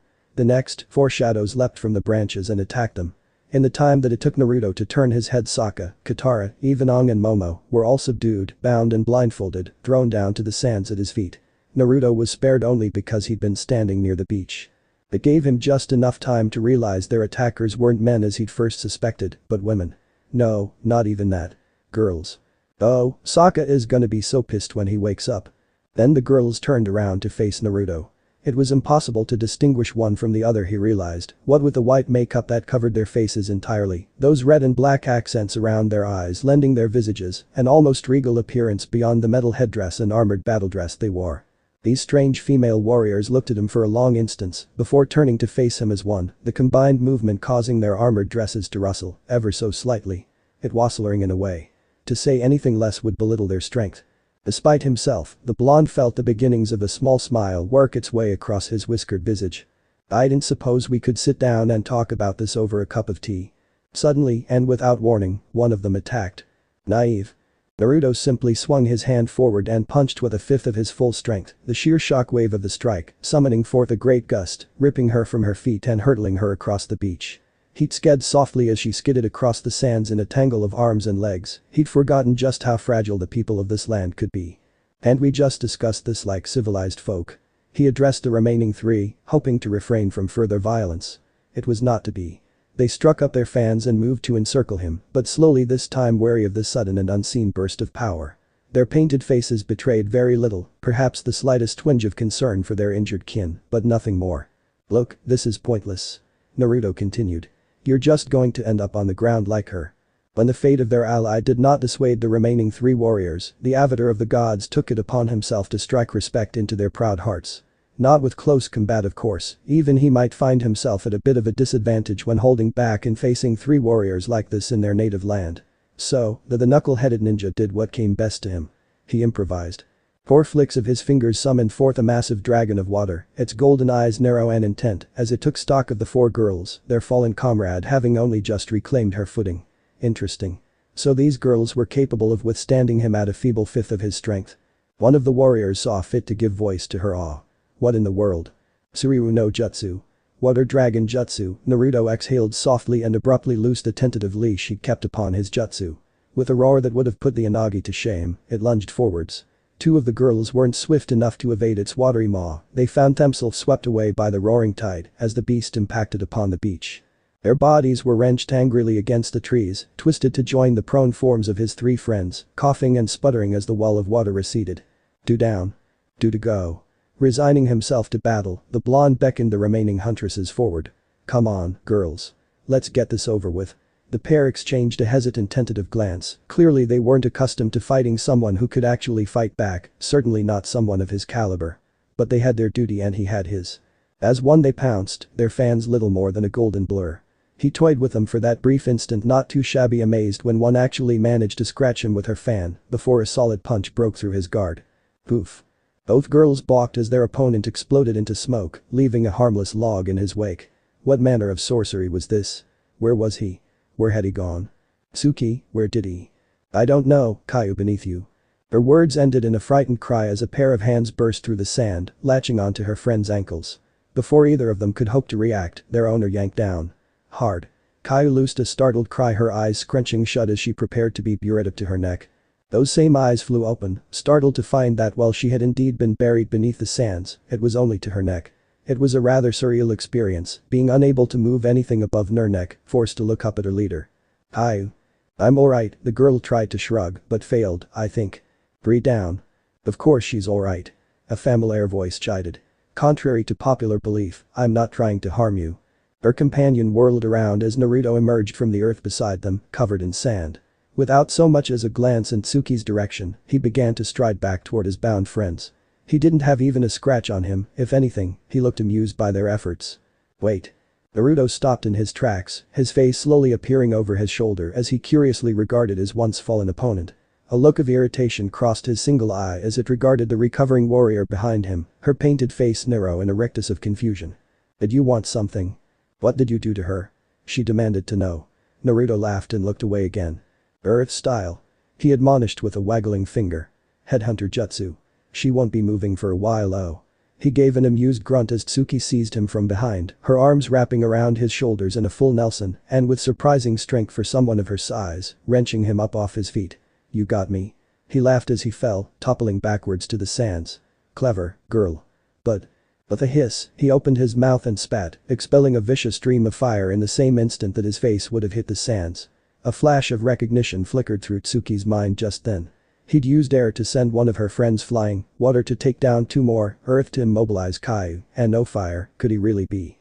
The next, 4 shadows leapt from the branches and attacked them. In the time that it took Naruto to turn his head, Sokka, Katara, even Aang and Momo were all subdued, bound and blindfolded, thrown down to the sands at his feet. Naruto was spared only because he'd been standing near the beach. It gave him just enough time to realize their attackers weren't men as he'd first suspected, but women. No, not even that. Girls. Oh, Sokka is gonna be so pissed when he wakes up. Then the girls turned around to face Naruto. It was impossible to distinguish one from the other, he realized, what with the white makeup that covered their faces entirely, those red and black accents around their eyes lending their visages an almost regal appearance beyond the metal headdress and armored battle dress they wore. These strange female warriors looked at him for a long instant before turning to face him as one, the combined movement causing their armored dresses to rustle, ever so slightly. It wassailing in a way. To say anything less would belittle their strength. Despite himself, the blonde felt the beginnings of a small smile work its way across his whiskered visage. I didn't suppose we could sit down and talk about this over a cup of tea. Suddenly, and without warning, one of them attacked. Naive. Naruto simply swung his hand forward and punched with a fifth of his full strength, the sheer shockwave of the strike, summoning forth a great gust, ripping her from her feet and hurtling her across the beach. He'd sked softly as she skidded across the sands in a tangle of arms and legs. He'd forgotten just how fragile the people of this land could be. And we just discussed this like civilized folk. He addressed the remaining 3, hoping to refrain from further violence. It was not to be. They struck up their fans and moved to encircle him, but slowly this time wary of this sudden and unseen burst of power. Their painted faces betrayed very little, perhaps the slightest twinge of concern for their injured kin, but nothing more. Look, this is pointless. Naruto continued. You're just going to end up on the ground like her. When the fate of their ally did not dissuade the remaining 3 warriors, the avatar of the gods took it upon himself to strike respect into their proud hearts. Not with close combat of course, even he might find himself at a bit of a disadvantage when holding back and facing 3 warriors like this in their native land. So, the knuckle-headed ninja did what came best to him. He improvised. 4 flicks of his fingers summoned forth a massive dragon of water, its golden eyes narrow and intent as it took stock of the 4 girls, their fallen comrade having only just reclaimed her footing. Interesting. So these girls were capable of withstanding him at a feeble fifth of his strength. One of the warriors saw fit to give voice to her awe. What in the world? Suryu no Jutsu. Water Dragon Jutsu. Naruto exhaled softly and abruptly loosed a tentative leash he kept upon his jutsu. With a roar that would have put the Inagi to shame, it lunged forwards. 2 of the girls weren't swift enough to evade its watery maw. They found themselves swept away by the roaring tide as the beast impacted upon the beach. Their bodies were wrenched angrily against the trees, twisted to join the prone forms of his 3 friends, coughing and sputtering as the wall of water receded. Do down. Do to go. Resigning himself to battle, the blonde beckoned the remaining huntresses forward. Come on, girls. Let's get this over with. The pair exchanged a hesitant tentative glance. Clearly they weren't accustomed to fighting someone who could actually fight back, certainly not someone of his caliber. But they had their duty and he had his. As one they pounced, their fans little more than a golden blur. He toyed with them for that brief instant, not too shabby amazed when one actually managed to scratch him with her fan before a solid punch broke through his guard. Poof. Both girls balked as their opponent exploded into smoke, leaving a harmless log in his wake. What manner of sorcery was this? Where was he? Where had he gone? Suki, where did he? I don't know, Caillou beneath you. Her words ended in a frightened cry as a pair of hands burst through the sand, latching onto her friend's ankles. Before either of them could hope to react, their owner yanked down. Hard. Caillou loosed a startled cry, her eyes scrunching shut as she prepared to be buried up to her neck. Those same eyes flew open, startled to find that while she had indeed been buried beneath the sands, it was only to her neck. It was a rather surreal experience, being unable to move anything above her neck, forced to look up at her leader. Caillou. I'm alright, the girl tried to shrug, but failed, I think. Breathe down. Of course she's alright. A familiar voice chided. Contrary to popular belief, I'm not trying to harm you. Her companion whirled around as Naruto emerged from the earth beside them, covered in sand. Without so much as a glance in Tsuki's direction, he began to stride back toward his bound friends. He didn't have even a scratch on him, if anything, he looked amused by their efforts. Wait. Naruto stopped in his tracks, his face slowly appearing over his shoulder as he curiously regarded his once fallen opponent. A look of irritation crossed his single eye as it regarded the recovering warrior behind him, her painted face narrow in a rictus of confusion. Did you want something? What did you do to her? She demanded to know. Naruto laughed and looked away again. Earth style. He admonished with a waggling finger. Headhunter jutsu. She won't be moving for a while, oh. He gave an amused grunt as Tsuki seized him from behind, her arms wrapping around his shoulders in a full Nelson, and with surprising strength for someone of her size, wrenching him up off his feet. You got me. He laughed as he fell, toppling backwards to the sands. Clever, girl. But. With a hiss, he opened his mouth and spat, expelling a vicious stream of fire in the same instant that his face would have hit the sands. A flash of recognition flickered through Tsuki's mind just then. He'd used air to send one of her friends flying, water to take down two more, earth to immobilize Caillou, and no fire, could he really be?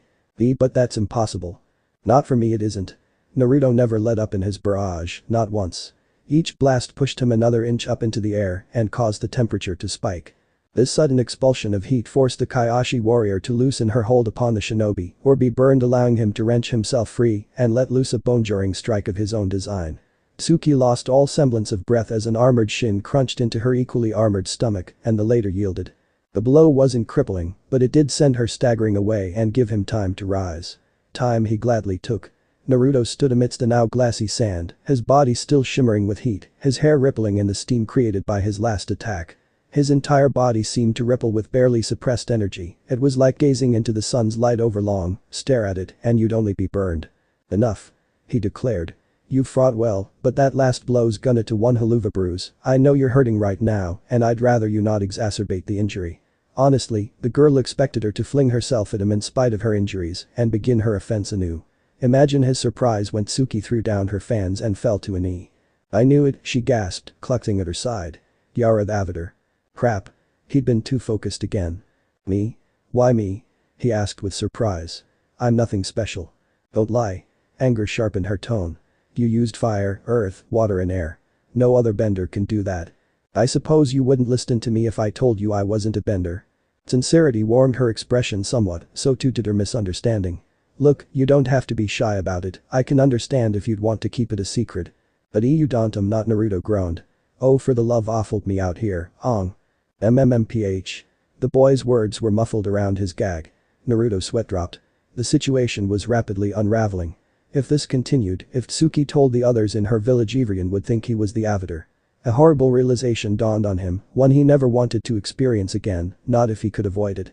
But that's impossible. Not for me it isn't. Naruto never let up in his barrage, not once. Each blast pushed him another inch up into the air and caused the temperature to spike. This sudden expulsion of heat forced the Kaioshin warrior to loosen her hold upon the shinobi or be burned, allowing him to wrench himself free and let loose a bone-jarring strike of his own design. Tsuki lost all semblance of breath as an armored shin crunched into her equally armored stomach and the later yielded. The blow wasn't crippling, but it did send her staggering away and give him time to rise. Time he gladly took. Naruto stood amidst the now glassy sand, his body still shimmering with heat, his hair rippling in the steam created by his last attack. His entire body seemed to ripple with barely suppressed energy, it was like gazing into the sun's light over long, stare at it and you'd only be burned. Enough. He declared. You've fought well, but that last blow's gonna to one helluva bruise. I know you're hurting right now, and I'd rather you not exacerbate the injury. Honestly, the girl expected her to fling herself at him in spite of her injuries and begin her offense anew. Imagine his surprise when Tsuki threw down her fans and fell to a knee. I knew it, she gasped, clutching at her side. LastAirbender. Crap. He'd been too focused again. Me? Why me? He asked with surprise. I'm nothing special. Don't lie. Anger sharpened her tone. You used fire, earth, water and air. No other bender can do that. I suppose you wouldn't listen to me if I told you I wasn't a bender. Sincerity warmed her expression somewhat, so too did her misunderstanding. Look, you don't have to be shy about it, I can understand if you'd want to keep it a secret. But you don't, not Naruto groaned. Oh, for the love awful me out here, ong. MMMPH. The boy's words were muffled around his gag. Naruto sweat dropped. The situation was rapidly unraveling. If this continued, if Tsuki told the others in her village, everyone would think he was the Avatar. A horrible realization dawned on him, one he never wanted to experience again, not if he could avoid it.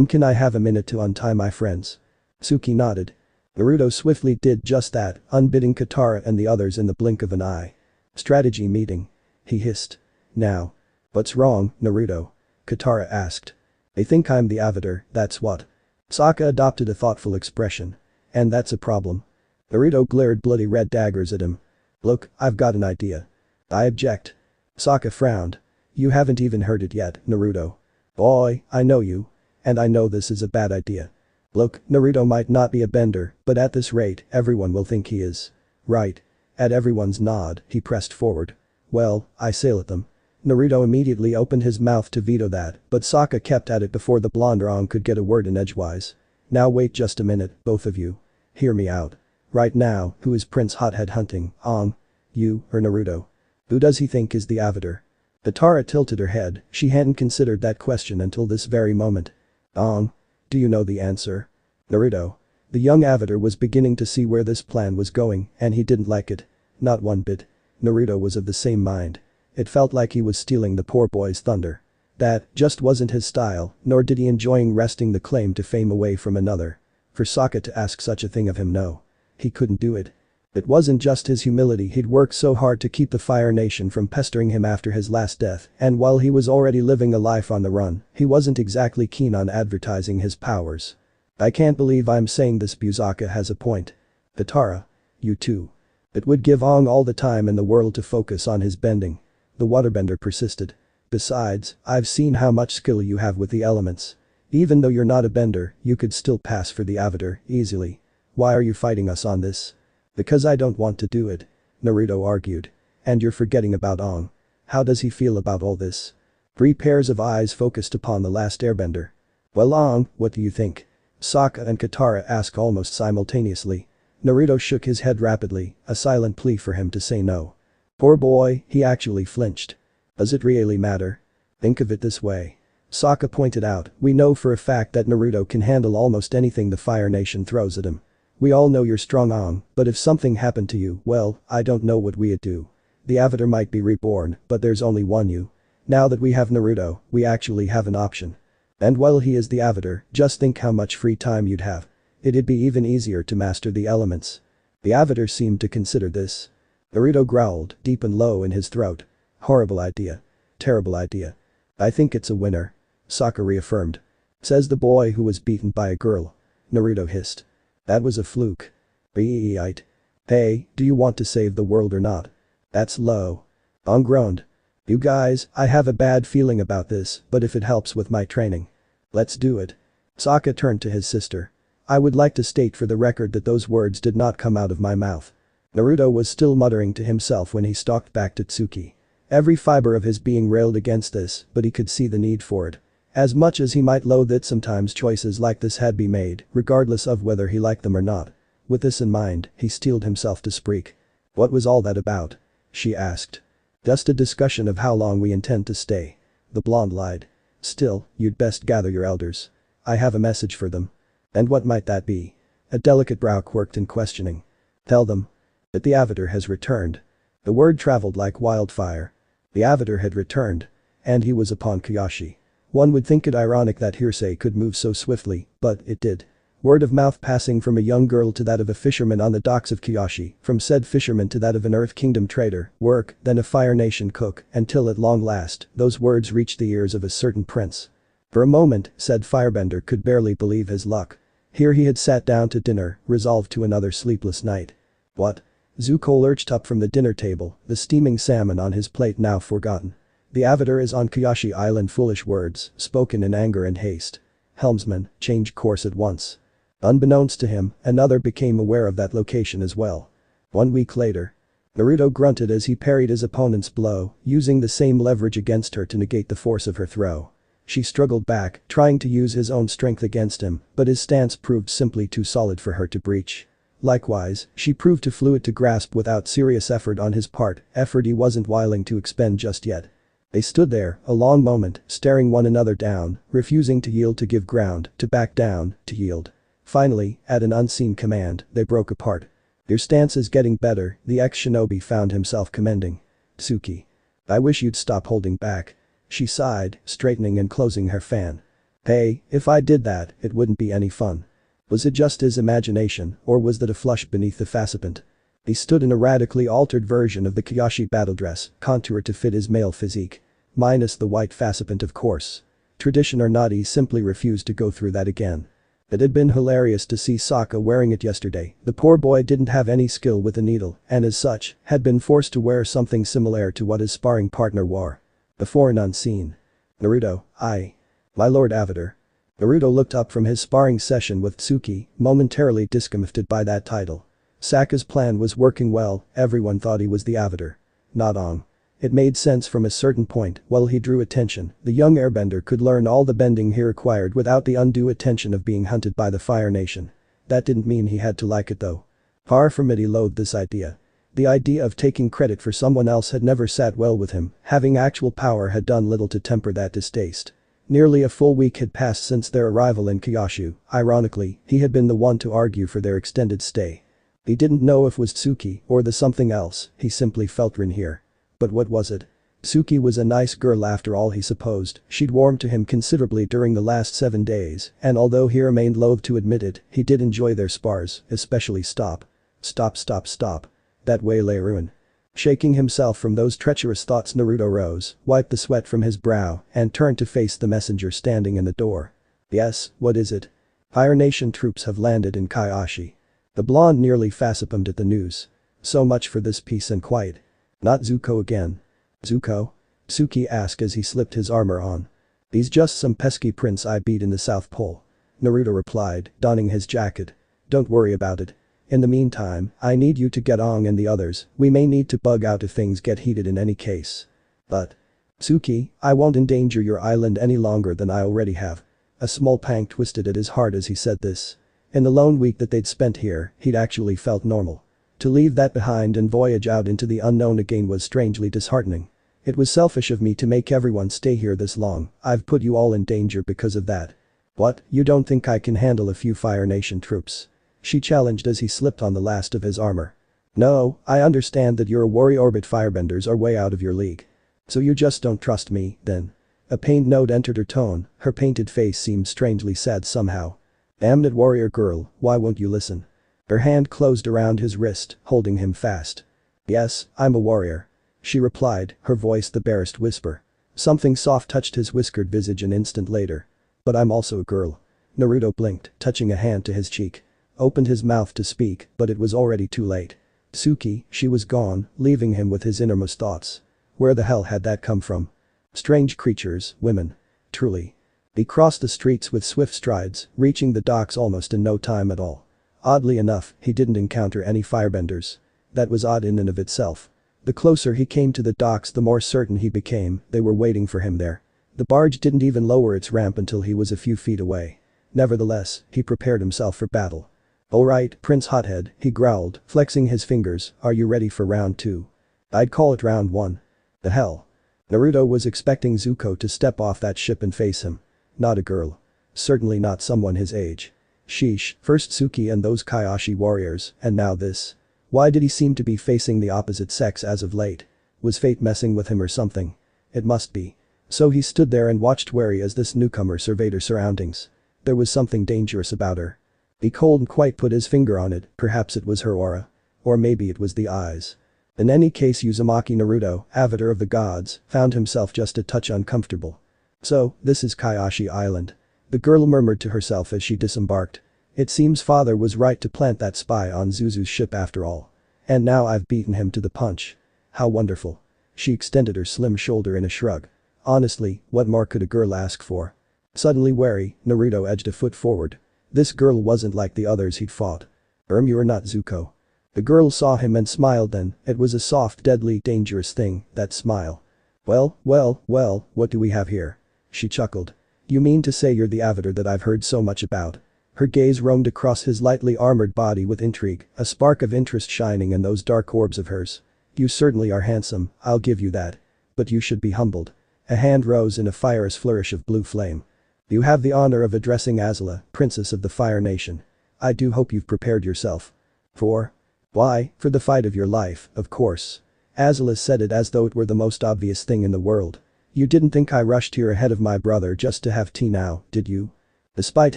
Can I have a minute to untie my friends? Tsuki nodded. Naruto swiftly did just that, unbidding Katara and the others in the blink of an eye. Strategy meeting. He hissed. Now. What's wrong, Naruto? Katara asked. They think I'm the Avatar, that's what. Sokka adopted a thoughtful expression. And that's a problem. Naruto glared bloody red daggers at him. Look, I've got an idea. I object. Sokka frowned. You haven't even heard it yet, Naruto. Boy, I know you. And I know this is a bad idea. Look, Naruto might not be a bender, but at this rate, everyone will think he is. Right. At everyone's nod, he pressed forward. Well, I sail at them. Naruto immediately opened his mouth to veto that, but Sokka kept at it before the blonde Ong could get a word in edgewise. Now wait just a minute, both of you. Hear me out. Right now, who is Prince Hothead hunting, Ong? You, or Naruto? Who does he think is the Avatar? Katara tilted her head, she hadn't considered that question until this very moment. Ong. Do you know the answer? Naruto. The young Avatar was beginning to see where this plan was going, and he didn't like it. Not one bit. Naruto was of the same mind. It felt like he was stealing the poor boy's thunder. That just wasn't his style, nor did he enjoy wresting the claim to fame away from another. For Sokka to ask such a thing of him, no. he couldn't do it. It wasn't just his humility, he'd worked so hard to keep the Fire Nation from pestering him after his last death, and while he was already living a life on the run, he wasn't exactly keen on advertising his powers. I can't believe I'm saying this, Busaka has a point. Katara. You too. It would give Aang all the time in the world to focus on his bending. The waterbender persisted. Besides, I've seen how much skill you have with the elements. Even though you're not a bender, you could still pass for the Avatar, easily. Why are you fighting us on this? Because I don't want to do it. Naruto argued. And you're forgetting about Aang. How does he feel about all this? 3 pairs of eyes focused upon the LastAirbender. Well, Aang, what do you think? Sokka and Katara asked almost simultaneously. Naruto shook his head rapidly, a silent plea for him to say no. Poor boy, he actually flinched. Does it really matter? Think of it this way. Sokka pointed out, we know for a fact that Naruto can handle almost anything the Fire Nation throws at him. We all know you're strong, Aang, but if something happened to you, well, I don't know what we'd do. The Avatar might be reborn, but there's only one you. Now that we have Naruto, we actually have an option. And while he is the Avatar, just think how much free time you'd have. It'd be even easier to master the elements. The Avatar seemed to consider this. Naruto growled, deep and low in his throat. Horrible idea. Terrible idea. I think it's a winner. Sokka reaffirmed. Says the boy who was beaten by a girl. Naruto hissed. That was a fluke. Beeit. Hey, do you want to save the world or not? That's low. Aang groaned. You guys, I have a bad feeling about this, but if it helps with my training. Let's do it. Sokka turned to his sister. I would like to state for the record that those words did not come out of my mouth. Naruto was still muttering to himself when he stalked back to Tsuki. Every fiber of his being railed against this, but he could see the need for it. As much as he might loathe it, sometimes choices like this had to be made, regardless of whether he liked them or not. With this in mind, he steeled himself to speak. What was all that about? She asked. Just a discussion of how long we intend to stay. The blonde lied. Still, you'd best gather your elders. I have a message for them. And what might that be? A delicate brow quirked in questioning. Tell them that the Avatar has returned. The word traveled like wildfire. The Avatar had returned. And he was upon Kyoshi. One would think it ironic that hearsay could move so swiftly, but it did. Word of mouth passing from a young girl to that of a fisherman on the docks of Kyoshi, from said fisherman to that of an Earth Kingdom trader, work, then a Fire Nation cook, until at long last, those words reached the ears of a certain prince. For a moment, said Firebender could barely believe his luck. Here he had sat down to dinner, resolved to another sleepless night. What? Zuko lurched up from the dinner table, the steaming salmon on his plate now forgotten. The Avatar is on Kyoshi Island. Foolish words, spoken in anger and haste. Helmsman, change course at once. Unbeknownst to him, another became aware of that location as well. 1 week later. Naruto grunted as he parried his opponent's blow, using the same leverage against her to negate the force of her throw. She struggled back, trying to use his own strength against him, but his stance proved simply too solid for her to breach. Likewise, she proved too fluid to grasp without serious effort on his part, effort he wasn't willing to expend just yet. They stood there, a long moment, staring one another down, refusing to yield, to give ground, to back down, to yield. Finally, at an unseen command, they broke apart. Your stance is getting better, the ex-shinobi found himself commending. Tsuki. I wish you'd stop holding back. She sighed, straightening and closing her fan. Hey, if I did that, it wouldn't be any fun. Was it just his imagination, or was that a flush beneath the faccipient? He stood in a radically altered version of the Kyoshi battle dress, contoured to fit his male physique. Minus the white faccipient, of course. Tradition or not, he simply refused to go through that again. It had been hilarious to see Sokka wearing it yesterday. The poor boy didn't have any skill with a needle, and as such, had been forced to wear something similar to what his sparring partner wore. Before and unseen. Naruto, my Lord Avatar. Naruto looked up from his sparring session with Tsuki, momentarily discomfited by that title. Sokka's plan was working well, everyone thought he was the Avatar. Not Aang. It made sense from a certain point. While he drew attention, the young airbender could learn all the bending he required without the undue attention of being hunted by the Fire Nation. That didn't mean he had to like it though. Far from it, he loathed this idea. The idea of taking credit for someone else had never sat well with him, having actual power had done little to temper that distaste. Nearly a full week had passed since their arrival in Kyushu. Ironically, he had been the one to argue for their extended stay. He didn't know if it was Tsuki or the something else, he simply felt Rin here. But what was it? Tsuki was a nice girl after all, he supposed. She'd warmed to him considerably during the last 7 days, and although he remained loath to admit it, he did enjoy their spars, especially Stop. Stop, stop, stop. That way lay ruin. Shaking himself from those treacherous thoughts, Naruto rose, wiped the sweat from his brow, and turned to face the messenger standing in the door. Yes, what is it? Fire Nation troops have landed in Kaiashi. The blonde nearly facepalmed at the news. So much for this peace and quiet. Not Zuko again. Zuko? Suki asked as he slipped his armor on. He's just some pesky prince I beat in the South Pole. Naruto replied, donning his jacket. Don't worry about it. In the meantime, I need you to get on and the others, we may need to bug out if things get heated in any case. But. Suki, I won't endanger your island any longer than I already have. A small pang twisted at his heart as he said this. In the lone week that they'd spent here, he'd actually felt normal. To leave that behind and voyage out into the unknown again was strangely disheartening. It was selfish of me to make everyone stay here this long, I've put you all in danger because of that. What, you don't think I can handle a few Fire Nation troops? She challenged as he slipped on the last of his armor. No, I understand that you're a warrior but firebenders are way out of your league. So you just don't trust me, then? A pained note entered her tone, her painted face seemed strangely sad somehow. Damn it, warrior girl, why won't you listen? Her hand closed around his wrist, holding him fast. Yes, I'm a warrior. She replied, her voice the barest whisper. Something soft touched his whiskered visage an instant later. But I'm also a girl. Naruto blinked, touching a hand to his cheek. Opened his mouth to speak, but it was already too late. Suki, she was gone, leaving him with his innermost thoughts. Where the hell had that come from? Strange creatures, women. Truly. He crossed the streets with swift strides, reaching the docks almost in no time at all. Oddly enough, he didn't encounter any firebenders. That was odd in and of itself. The closer he came to the docks the more certain he became they were waiting for him there. The barge didn't even lower its ramp until he was a few feet away. Nevertheless, he prepared himself for battle. Alright, Prince Hothead, he growled, flexing his fingers, are you ready for round 2? I'd call it round 1. The hell? Naruto was expecting Zuko to step off that ship and face him. Not a girl. Certainly not someone his age. Sheesh, first Suki and those Kaiashi warriors, and now this. Why did he seem to be facing the opposite sex as of late? Was fate messing with him or something? It must be. So he stood there and watched wary as this newcomer surveyed her surroundings. There was something dangerous about her. He couldn't quite put his finger on it, perhaps it was her aura. Or maybe it was the eyes. In any case, Uzumaki Naruto, avatar of the gods, found himself just a touch uncomfortable. So, this is Kaiashi Island. The girl murmured to herself as she disembarked. It seems father was right to plant that spy on Zuzu's ship after all. And now I've beaten him to the punch. How wonderful. She extended her slim shoulder in a shrug. Honestly, what more could a girl ask for? Suddenly wary, Naruto edged a foot forward. This girl wasn't like the others he'd fought. You're not Zuko. The girl saw him and smiled then, it was a soft, deadly, dangerous thing, that smile. Well, what do we have here? She chuckled. You mean to say you're the avatar that I've heard so much about? Her gaze roamed across his lightly armored body with intrigue, a spark of interest shining in those dark orbs of hers. You certainly are handsome, I'll give you that. But you should be humbled. A hand rose in a fierce flourish of blue flame. You have the honor of addressing Azula, Princess of the Fire Nation. I do hope you've prepared yourself. For? Why, for the fight of your life, of course. Azula said it as though it were the most obvious thing in the world. You didn't think I rushed here ahead of my brother just to have tea now, did you? Despite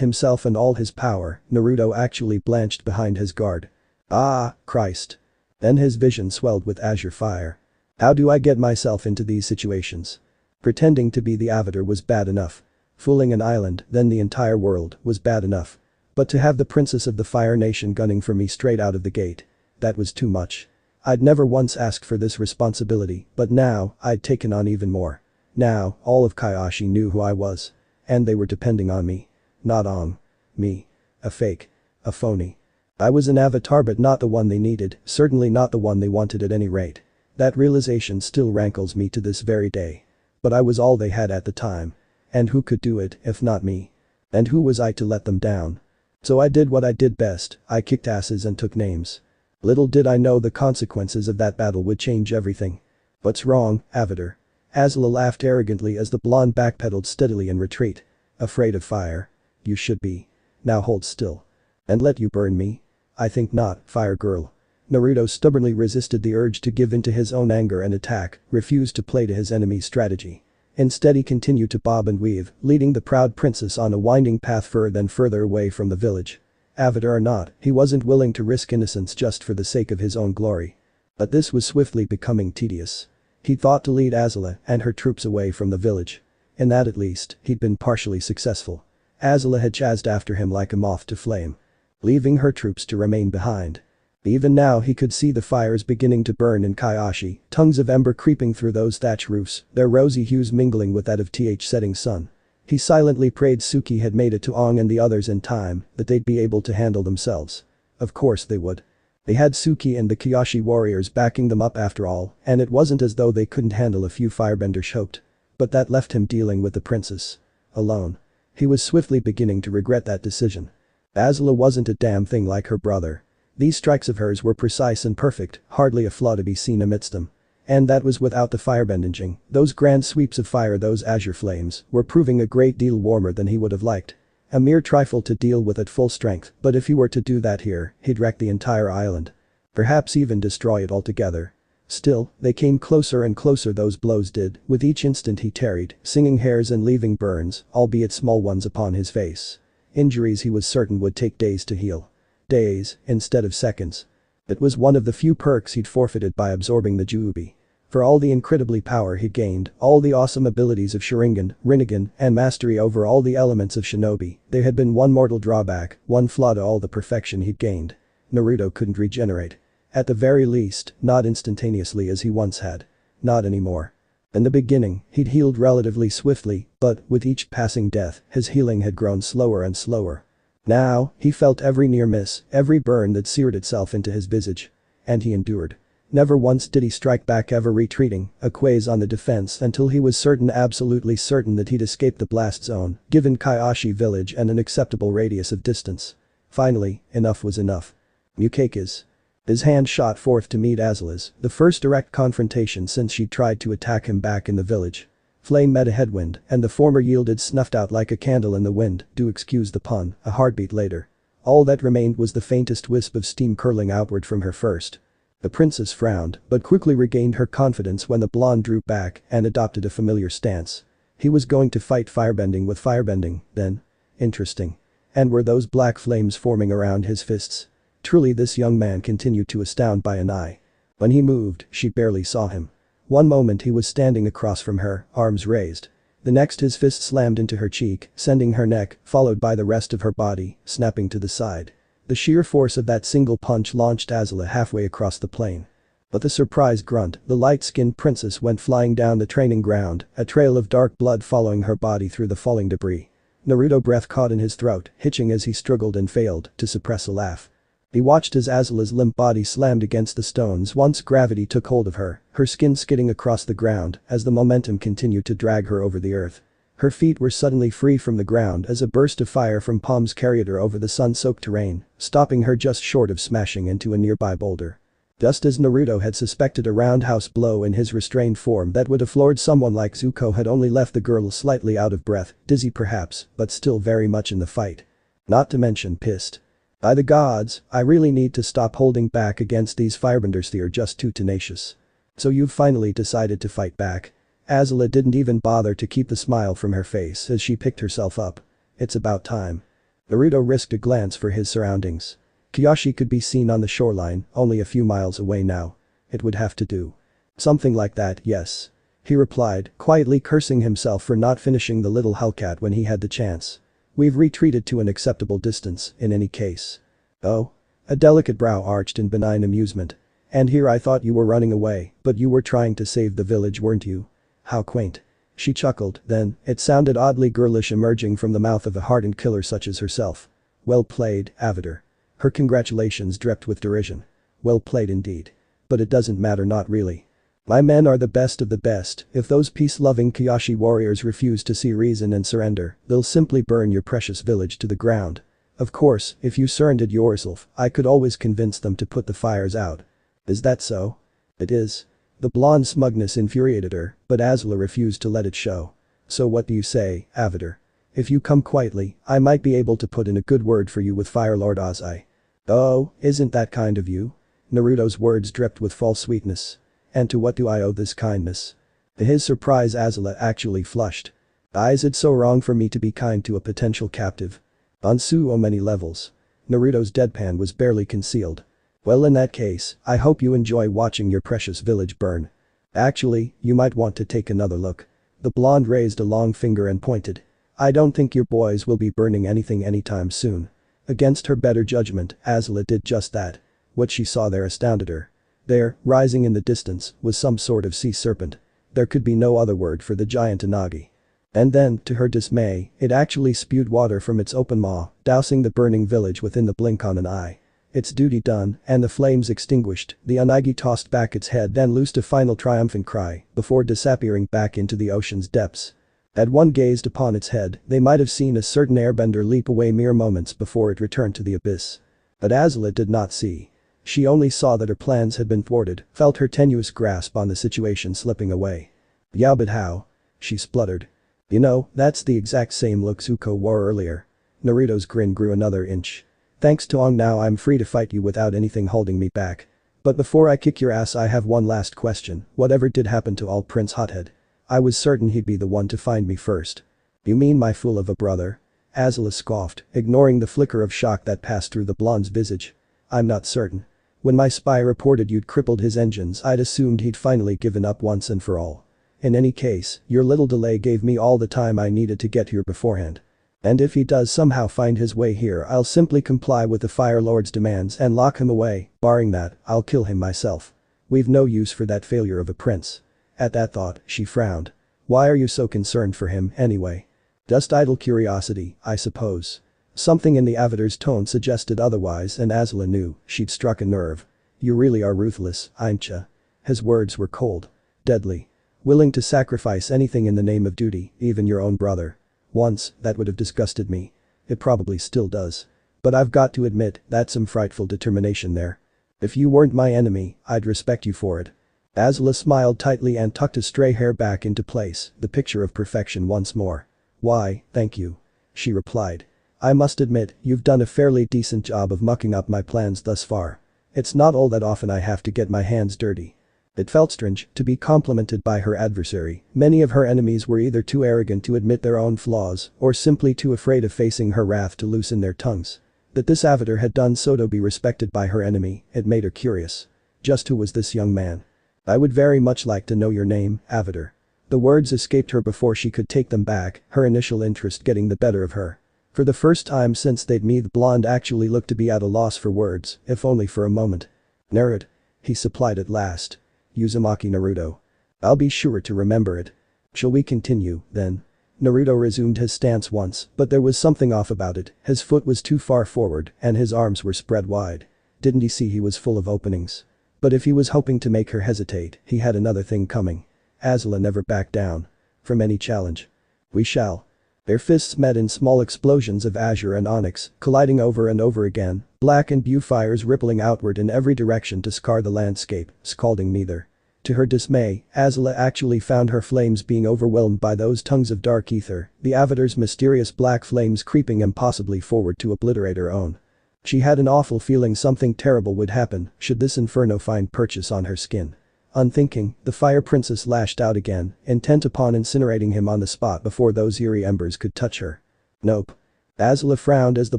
himself and all his power, Naruto actually blanched behind his guard. Ah, Christ. Then his vision swelled with azure fire. How do I get myself into these situations? Pretending to be the avatar was bad enough. Fooling an island, then the entire world, was bad enough. But to have the Princess of the Fire Nation gunning for me straight out of the gate. That was too much. I'd never once asked for this responsibility, but now, I'd taken on even more. Now, all of Kaiashi knew who I was. And they were depending on me. Not on me. A fake. A phony. I was an avatar but not the one they needed, certainly not the one they wanted at any rate. That realization still rankles me to this very day. But I was all they had at the time. And who could do it if not me? And who was I to let them down? So I did what I did best, I kicked asses and took names. Little did I know the consequences of that battle would change everything. What's wrong, Avatar? Azula laughed arrogantly as the blonde backpedaled steadily in retreat. Afraid of fire? You should be. Now hold still. And let you burn me? I think not, Fire Girl. Naruto stubbornly resisted the urge to give in to his own anger and attack, refused to play to his enemy's strategy. Instead he continued to bob and weave, leading the proud princess on a winding path further and further away from the village. Avatar or not, he wasn't willing to risk innocence just for the sake of his own glory. But this was swiftly becoming tedious. He thought to lead Azula and her troops away from the village. In that at least, he'd been partially successful. Azula had chased after him like a moth to flame, leaving her troops to remain behind. Even now he could see the fires beginning to burn in Kyoshi, tongues of ember creeping through those thatch roofs, their rosy hues mingling with that of the setting sun. He silently prayed Suki had made it to Aang and the others in time, that they'd be able to handle themselves. Of course they would. They had Suki and the Kyoshi warriors backing them up after all, and it wasn't as though they couldn't handle a few firebenders choked. But that left him dealing with the princess. Alone. He was swiftly beginning to regret that decision. Azula wasn't a damn thing like her brother. These strikes of hers were precise and perfect, hardly a flaw to be seen amidst them. And that was without the firebending. Those grand sweeps of fire, those azure flames, were proving a great deal warmer than he would have liked. A mere trifle to deal with at full strength, but if he were to do that here, he'd wreck the entire island. Perhaps even destroy it altogether. Still, they came closer and closer, those blows did, with each instant he tarried, singing hairs and leaving burns, albeit small ones, upon his face. Injuries he was certain would take days to heal. Days, instead of seconds. It was one of the few perks he'd forfeited by absorbing the Juubi. For all the incredibly power he'd gained, all the awesome abilities of Sharingan, Rinnegan, and mastery over all the elements of Shinobi, there had been one mortal drawback, one flaw to all the perfection he'd gained. Naruto couldn't regenerate. At the very least, not instantaneously as he once had. Not anymore. In the beginning, he'd healed relatively swiftly, but with each passing death, his healing had grown slower and slower. Now, he felt every near miss, every burn that seared itself into his visage. And he endured. Never once did he strike back, ever retreating, always on the defense until he was certain, absolutely certain, that he'd escaped the blast zone, given Kyoshi village and an acceptable radius of distance. Finally, enough was enough. Mukake's. His hand shot forth to meet Azula's, the first direct confrontation since she'd tried to attack him back in the village. Flame met a headwind, and the former yielded, snuffed out like a candle in the wind, do excuse the pun, a heartbeat later. All that remained was the faintest wisp of steam curling outward from her first. The princess frowned, but quickly regained her confidence when the blonde drew back and adopted a familiar stance. He was going to fight firebending with firebending, then? Interesting. And were those black flames forming around his fists? Truly, this young man continued to astound by an eye. When he moved, she barely saw him. One moment he was standing across from her, arms raised. The next his fist slammed into her cheek, sending her neck, followed by the rest of her body, snapping to the side. The sheer force of that single punch launched Azula halfway across the plain. But the surprised grunt, the light-skinned princess went flying down the training ground, a trail of dark blood following her body through the falling debris. Naruto breath caught in his throat, hitching as he struggled and failed to suppress a laugh. He watched as Azula's limp body slammed against the stones once gravity took hold of her skin skidding across the ground as the momentum continued to drag her over the earth. Her feet were suddenly free from the ground as a burst of fire from palms carried her over the sun-soaked terrain, stopping her just short of smashing into a nearby boulder. Just as Naruto had suspected, a roundhouse blow in his restrained form that would have floored someone like Zuko had only left the girl slightly out of breath, dizzy perhaps, but still very much in the fight. Not to mention pissed. By the gods, I really need to stop holding back against these firebenders, they're just too tenacious. So you've finally decided to fight back? Azula didn't even bother to keep the smile from her face as she picked herself up. It's about time. Naruto risked a glance for his surroundings. Kyoshi could be seen on the shoreline, only a few miles away now. It would have to do. Something like that, yes. He replied, quietly cursing himself for not finishing the little hellcat when he had the chance. We've retreated to an acceptable distance, in any case. Oh? A delicate brow arched in benign amusement. And here I thought you were running away, but you were trying to save the village, weren't you? How quaint. She chuckled, then, it sounded oddly girlish emerging from the mouth of a hardened killer such as herself. Well played, Avatar. Her congratulations dripped with derision. Well played indeed. But it doesn't matter, not really. My men are the best of the best. If those peace-loving Kyoshi warriors refuse to see reason and surrender, they'll simply burn your precious village to the ground. Of course, if you surrendered yourself, I could always convince them to put the fires out. Is that so? It is. The blonde smugness infuriated her, but Azula refused to let it show. So what do you say, Avatar? If you come quietly, I might be able to put in a good word for you with Fire Lord Ozai. Oh, isn't that kind of you? Naruto's words dripped with false sweetness. And to what do I owe this kindness? To his surprise, Azula actually flushed. Is it so wrong for me to be kind to a potential captive? On so many levels. Naruto's deadpan was barely concealed. Well, in that case, I hope you enjoy watching your precious village burn. Actually, you might want to take another look. The blonde raised a long finger and pointed. I don't think your boys will be burning anything anytime soon. Against her better judgment, Azula did just that. What she saw there astounded her. There, rising in the distance, was some sort of sea serpent. There could be no other word for the giant Inagi. And then, to her dismay, it actually spewed water from its open maw, dousing the burning village within the blink of an eye. Its duty done, and the flames extinguished, the Unagi tossed back its head and loosed a final triumphant cry, before disappearing back into the ocean's depths. Had one gazed upon its head, they might have seen a certain airbender leap away mere moments before it returned to the abyss. But Azula did not see. She only saw that her plans had been thwarted, felt her tenuous grasp on the situation slipping away. "Yeah, but how?" she spluttered. "You know, that's the exact same look Zuko wore earlier." Naruto's grin grew another inch. "Thanks to Ong, now I'm free to fight you without anything holding me back. But before I kick your ass, I have one last question. Whatever did happen to old Prince Hothead? I was certain he'd be the one to find me first." "You mean my fool of a brother?" Azula scoffed, ignoring the flicker of shock that passed through the blonde's visage. "I'm not certain. When my spy reported you'd crippled his engines, I'd assumed he'd finally given up once and for all. In any case, your little delay gave me all the time I needed to get here beforehand. And if he does somehow find his way here, I'll simply comply with the Fire Lord's demands and lock him away. Barring that, I'll kill him myself. We've no use for that failure of a prince." At that thought, she frowned. "Why are you so concerned for him, anyway? Just idle curiosity, I suppose." Something in the Avatar's tone suggested otherwise, and Azula knew she'd struck a nerve. "You really are ruthless, ain't ya?" His words were cold. Deadly. "Willing to sacrifice anything in the name of duty, even your own brother. Once, that would have disgusted me. It probably still does. But I've got to admit, that's some frightful determination there. If you weren't my enemy, I'd respect you for it." Azula smiled tightly and tucked his stray hair back into place, the picture of perfection once more. "Why, thank you," she replied. "I must admit, you've done a fairly decent job of mucking up my plans thus far. It's not all that often I have to get my hands dirty." It felt strange to be complimented by her adversary. Many of her enemies were either too arrogant to admit their own flaws or simply too afraid of facing her wrath to loosen their tongues. That this Avatar had done so to be respected by her enemy, it made her curious. Just who was this young man? "I would very much like to know your name, Avatar." The words escaped her before she could take them back, her initial interest getting the better of her. For the first time since they'd met, the blonde actually looked to be at a loss for words, if only for a moment. "Naruto," he supplied at last. "Uzumaki Naruto. I'll be sure to remember it. Shall we continue, then?" Naruto resumed his stance once, but there was something off about it. His foot was too far forward and his arms were spread wide. Didn't he see he was full of openings? But if he was hoping to make her hesitate, he had another thing coming. Azula never backed down from any challenge. "We shall." Their fists met in small explosions of azure and onyx, colliding over and over again, black and blue fires rippling outward in every direction to scar the landscape, scalding neither. To her dismay, Azula actually found her flames being overwhelmed by those tongues of dark ether, the Avatar's mysterious black flames creeping impossibly forward to obliterate her own. She had an awful feeling something terrible would happen should this inferno find purchase on her skin. Unthinking, the Fire Princess lashed out again, intent upon incinerating him on the spot before those eerie embers could touch her. "Nope." Azula frowned as the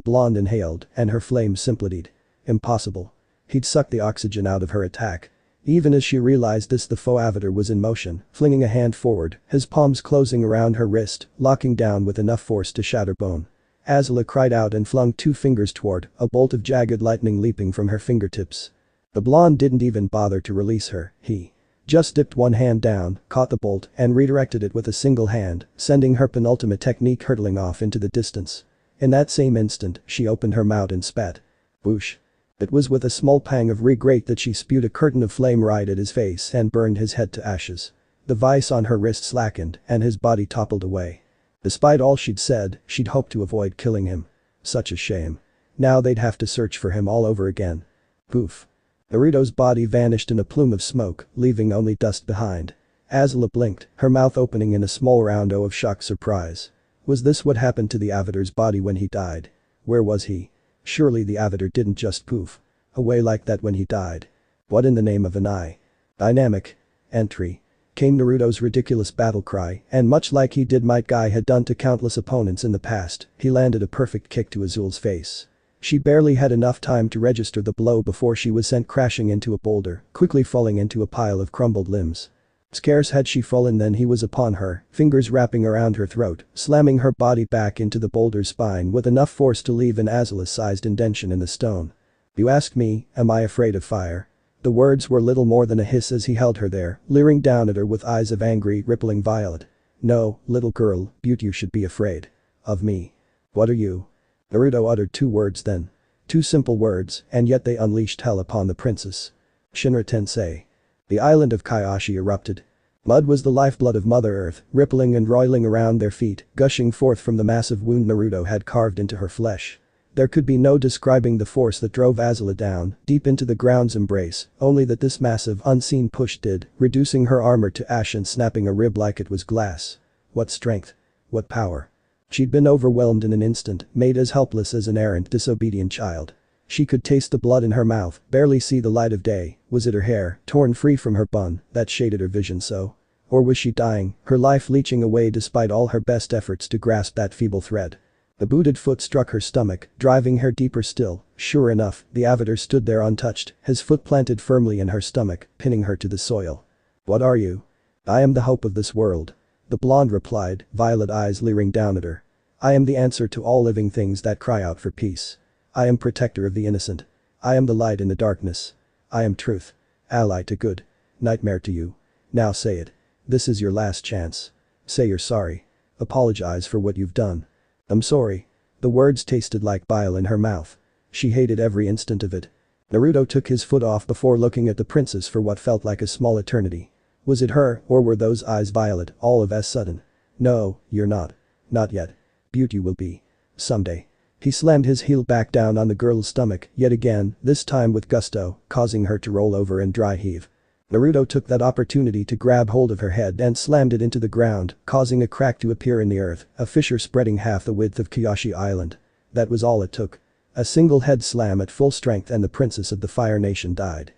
blonde inhaled, and her flames simplified. Impossible. He'd sucked the oxygen out of her attack. Even as she realized this, the faux Avatar was in motion, flinging a hand forward, his palms closing around her wrist, locking down with enough force to shatter bone. Azula cried out and flung 2 fingers toward, a bolt of jagged lightning leaping from her fingertips. The blonde didn't even bother to release her, he just dipped one hand down, caught the bolt, and redirected it with a single hand, sending her penultimate technique hurtling off into the distance. In that same instant, she opened her mouth and spat. Whoosh. It was with a small pang of regret that she spewed a curtain of flame right at his face and burned his head to ashes. The vice on her wrist slackened, and his body toppled away. Despite all she'd said, she'd hoped to avoid killing him. Such a shame. Now they'd have to search for him all over again. Poof. Naruto's body vanished in a plume of smoke, leaving only dust behind. Azula blinked, her mouth opening in a small round O of shocked surprise. Was this what happened to the Avatar's body when he died? Where was he? Surely the Avatar didn't just poof away like that when he died. What in the name of an eye? Dynamic entry. Came Naruto's ridiculous battle cry, and much like he did Might Guy had done to countless opponents in the past, he landed a perfect kick to Azula's face. She barely had enough time to register the blow before she was sent crashing into a boulder, quickly falling into a pile of crumbled limbs. Scarce had she fallen than he was upon her, fingers wrapping around her throat, slamming her body back into the boulder's spine with enough force to leave an azalea-sized indentation in the stone. "You ask me, am I afraid of fire?" The words were little more than a hiss as he held her there, leering down at her with eyes of angry, rippling violet. "No, little girl, you should be afraid. Of me." "What are you?" Naruto uttered 2 words then. 2 simple words, and yet they unleashed hell upon the princess. Shinra Tensei. The island of Kyoshi erupted. Mud was the lifeblood of Mother Earth, rippling and roiling around their feet, gushing forth from the massive wound Naruto had carved into her flesh. There could be no describing the force that drove Azula down, deep into the ground's embrace, only that this massive, unseen push did, reducing her armor to ash and snapping a rib like it was glass. What strength. What power. She'd been overwhelmed in an instant, made as helpless as an errant, disobedient child. She could taste the blood in her mouth, barely see the light of day. Was it her hair, torn free from her bun, that shaded her vision so? Or was she dying, her life leeching away despite all her best efforts to grasp that feeble thread? The booted foot struck her stomach, driving her deeper still. Sure enough, the avatar stood there untouched, his foot planted firmly in her stomach, pinning her to the soil. "What are you?" "I am the hope of this world." The blonde replied, violet eyes leering down at her. "I am the answer to all living things that cry out for peace. I am protector of the innocent. I am the light in the darkness. I am truth. Ally to good. Nightmare to you. Now say it. This is your last chance. Say you're sorry. Apologize for what you've done." "I'm sorry." The words tasted like bile in her mouth. She hated every instant of it. Naruto took his foot off before looking at the princess for what felt like a small eternity. Was it her, or were those eyes violet, all of a sudden? "No, you're not. Not yet. You will be. Someday." He slammed his heel back down on the girl's stomach, yet again, this time with gusto, causing her to roll over and dry heave. Naruto took that opportunity to grab hold of her head and slammed it into the ground, causing a crack to appear in the earth, a fissure spreading half the width of Kyoshi Island. That was all it took. A single head slam at full strength and the princess of the Fire Nation died.